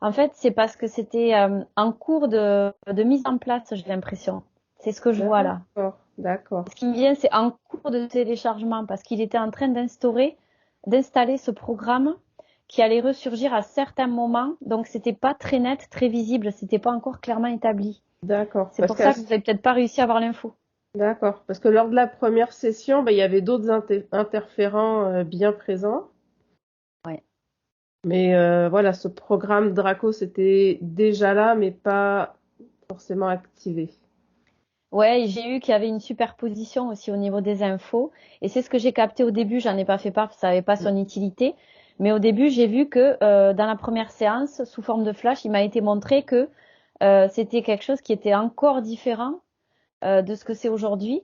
Speaker 3: En fait, c'est parce que c'était en cours de mise en place, j'ai l'impression. C'est ce que je vois là.
Speaker 1: D'accord, d'accord,
Speaker 3: Ce qui me vient, c'est en cours de téléchargement, parce qu'il était en train d'installer ce programme qui allait ressurgir à certains moments. Donc, c'était pas très net, très visible, c'était pas encore clairement établi.
Speaker 1: d'accord.
Speaker 3: C'est pour ça que vous avez peut-être pas réussi à avoir l'info.
Speaker 1: D'accord. Parce que lors de la première session, il y avait d'autres interférents bien présents.
Speaker 3: Ouais.
Speaker 1: Mais voilà, ce programme Draco, c'était déjà là, mais pas forcément activé.
Speaker 3: Ouais, et j'ai eu qu'il y avait une superposition aussi au niveau des infos. Et c'est ce que j'ai capté au début. J'en ai pas fait part parce que ça n'avait pas son utilité. Mais au début, j'ai vu que dans la première séance, sous forme de flash, il m'a été montré que c'était quelque chose qui était encore différent de ce que c'est aujourd'hui.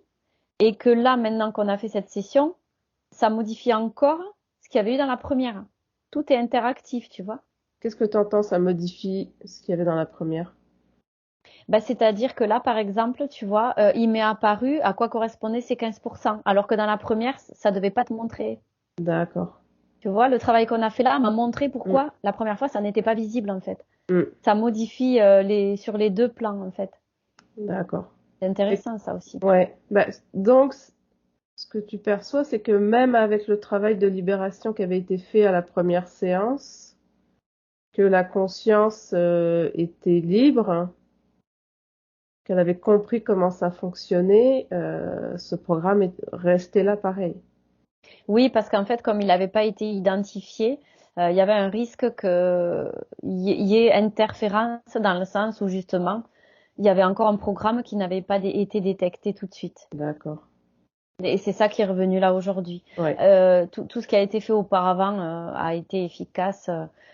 Speaker 3: Et que là, maintenant qu'on a fait cette session, ça modifie encore ce qu'il y avait eu dans la première. Tout est interactif, tu vois.
Speaker 1: Qu'est-ce que tu entends, ça modifie ce qu'il y avait dans la première?
Speaker 3: Bah, c'est-à-dire que là, par exemple, tu vois, il m'est apparu à quoi correspondaient ces 15%, alors que dans la première, ça devait pas te montrer.
Speaker 1: D'accord.
Speaker 3: Tu vois, le travail qu'on a fait là m'a montré
Speaker 1: Mm,
Speaker 3: pourquoi la première fois, ça n'était pas visible en fait.
Speaker 1: mm,
Speaker 3: Ça modifie sur les deux plans en fait.
Speaker 1: d'accord.
Speaker 3: C'est
Speaker 1: Et-
Speaker 3: intéressant ça aussi.
Speaker 1: ouais. Bah, donc, ce que tu perçois, c'est que même avec le travail de libération qui avait été fait à la première séance, que la conscience était libre, qu'elle avait compris comment ça fonctionnait, ce programme est resté là pareil.
Speaker 3: Oui, parce qu'en fait, comme il n'avait pas été identifié, il y avait un risque qu'il y ait interférence dans le sens où justement, il y avait encore un programme qui n'avait pas été détecté tout de suite.
Speaker 1: D'accord.
Speaker 3: Et c'est ça qui est revenu là aujourd'hui.
Speaker 1: Ouais.
Speaker 3: Tout ce qui a été fait auparavant a été efficace,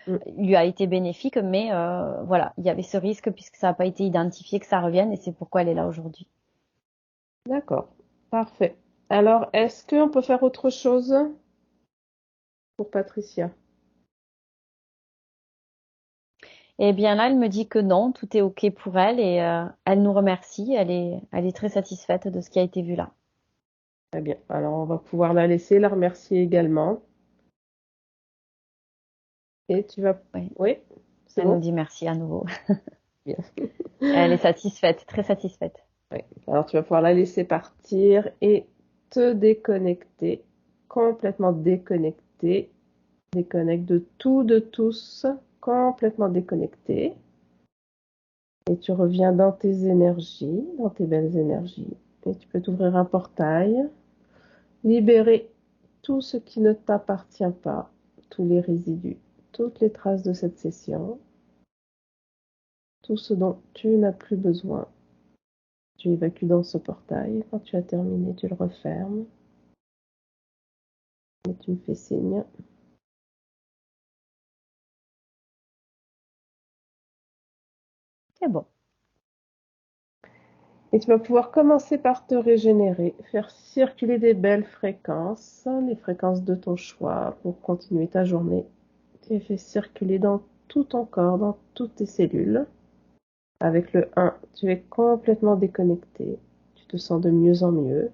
Speaker 1: Mm,
Speaker 3: lui a été bénéfique, mais voilà, il y avait ce risque puisque ça n'a pas été identifié que ça revienne et c'est pourquoi elle est là aujourd'hui.
Speaker 1: d'accord. Parfait. Alors, est-ce qu'on peut faire autre chose pour Patricia?
Speaker 3: Et bien là, elle me dit que non, tout est OK pour elle et elle nous remercie. Elle est très satisfaite de ce qui a été vu là.
Speaker 1: Très bien. Alors, on va pouvoir la laisser, la remercier également. Et tu vas...
Speaker 3: Oui,
Speaker 1: Oui, c'est
Speaker 3: elle nous
Speaker 1: bon?
Speaker 3: dit merci à nouveau.
Speaker 1: Bien.
Speaker 3: Elle est satisfaite, très satisfaite.
Speaker 1: Ouais. Alors, tu vas pouvoir la laisser partir et te déconnecter, complètement déconnecter. Déconnecte de tout, de tous, complètement déconnecté. Et tu reviens dans tes énergies, dans tes belles énergies. Et tu peux t'ouvrir un portail, libérer tout ce qui ne t'appartient pas, tous les résidus, toutes les traces de cette session, tout ce dont tu n'as plus besoin. Tu évacues dans ce portail. Quand tu as terminé, tu le refermes. Et tu me fais signe.
Speaker 3: C'est bon.
Speaker 1: Et tu vas pouvoir commencer par te régénérer, faire circuler des belles fréquences, les fréquences de ton choix pour continuer ta journée. Tu les fais circuler dans tout ton corps, dans toutes tes cellules. Avec le 1, tu es complètement déconnecté. Tu te sens de mieux en mieux.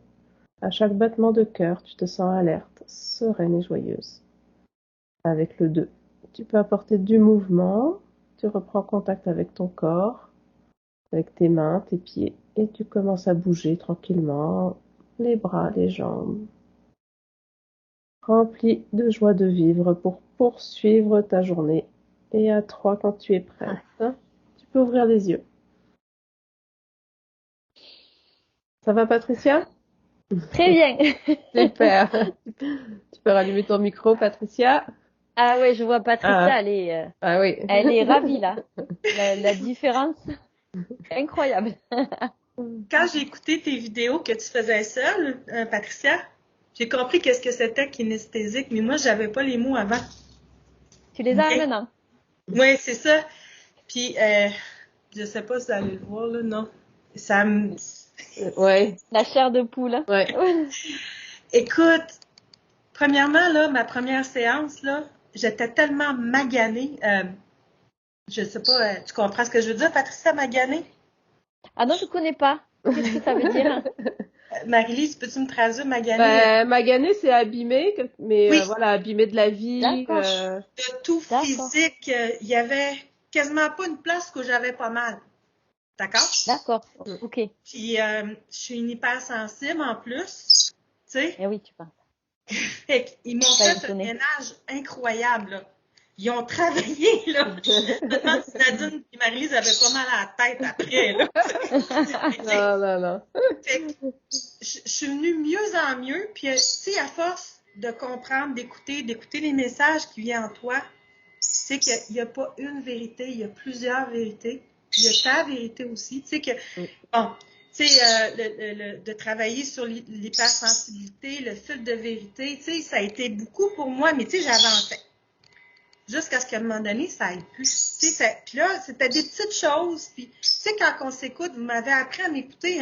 Speaker 1: À chaque battement de cœur, tu te sens alerte, sereine et joyeuse. Avec le 2, tu peux apporter du mouvement. Tu reprends contact avec ton corps, avec tes mains, tes pieds, et tu commences à bouger tranquillement, les bras, les jambes, rempli de joie de vivre pour poursuivre ta journée. Et à 3, quand tu es prête, tu peux ouvrir les yeux. Ça va, Patricia?
Speaker 3: Très bien.
Speaker 1: Super. Tu peux rallumer ton micro, Patricia?
Speaker 3: Ah ouais, je vois
Speaker 1: Ah,
Speaker 3: Patricia,
Speaker 1: ah oui.
Speaker 3: elle est ravie là. La différence, incroyable.
Speaker 2: Quand j'ai écouté tes vidéos que tu faisais seule, Patricia, j'ai compris qu'est-ce que c'était kinesthésique, mais moi, j'avais pas les mots avant.
Speaker 3: Tu les as
Speaker 2: Mais,
Speaker 3: maintenant.
Speaker 2: ouais, c'est ça. Puis, je sais pas si vous allez le voir, là, non. Ça me...
Speaker 1: Ouais,
Speaker 3: La chair de poule.
Speaker 1: ouais.
Speaker 2: Écoute, Premièrement, là, ma première séance, là, j'étais tellement maganée. Je sais pas, tu comprends ce que je veux dire, Patricia, maganée?
Speaker 3: Ah non, je connais pas. Qu'est-ce que ça veut dire?
Speaker 2: Marie-Lise, peux-tu me traduire maganée?
Speaker 1: Ben, magané, c'est abîmé, mais
Speaker 2: Oui,
Speaker 1: voilà, abîmé de la vie.
Speaker 3: D'accord,
Speaker 2: de tout
Speaker 3: d'accord,
Speaker 2: physique, il y avait quasiment pas une place où j'avais pas mal. D'accord?
Speaker 3: d'accord.
Speaker 1: Mm.
Speaker 3: Ok.
Speaker 2: Puis, je suis une hypersensible en plus, tu sais.
Speaker 3: Eh oui, tu penses.
Speaker 2: Fait qu'ils m'ont
Speaker 3: Pas
Speaker 2: fait un
Speaker 3: étonné.
Speaker 2: ménage incroyable, là. Ils ont travaillé, là. Je me demande si Nadine et Marie-Lise avaient pas mal à la tête après, là.
Speaker 1: Non, non, non.
Speaker 2: Fait que je suis venue mieux en mieux, puis, tu sais, à force de comprendre, d'écouter les messages qui viennent en toi, c'est qu'il n'y a pas une vérité, il y a plusieurs vérités. Il y a ta vérité aussi. Tu sais que,
Speaker 1: Mm.
Speaker 2: bon, tu sais, de travailler sur l'hypersensibilité, le fil de vérité, tu sais, ça a été beaucoup pour moi, mais tu sais, j'avançais. Jusqu'à ce qu'à un moment donné, ça aille plus. Tu sais, puis là, c'était des petites choses. Puis, tu sais, quand on s'écoute, vous m'avez appris à m'écouter, hein.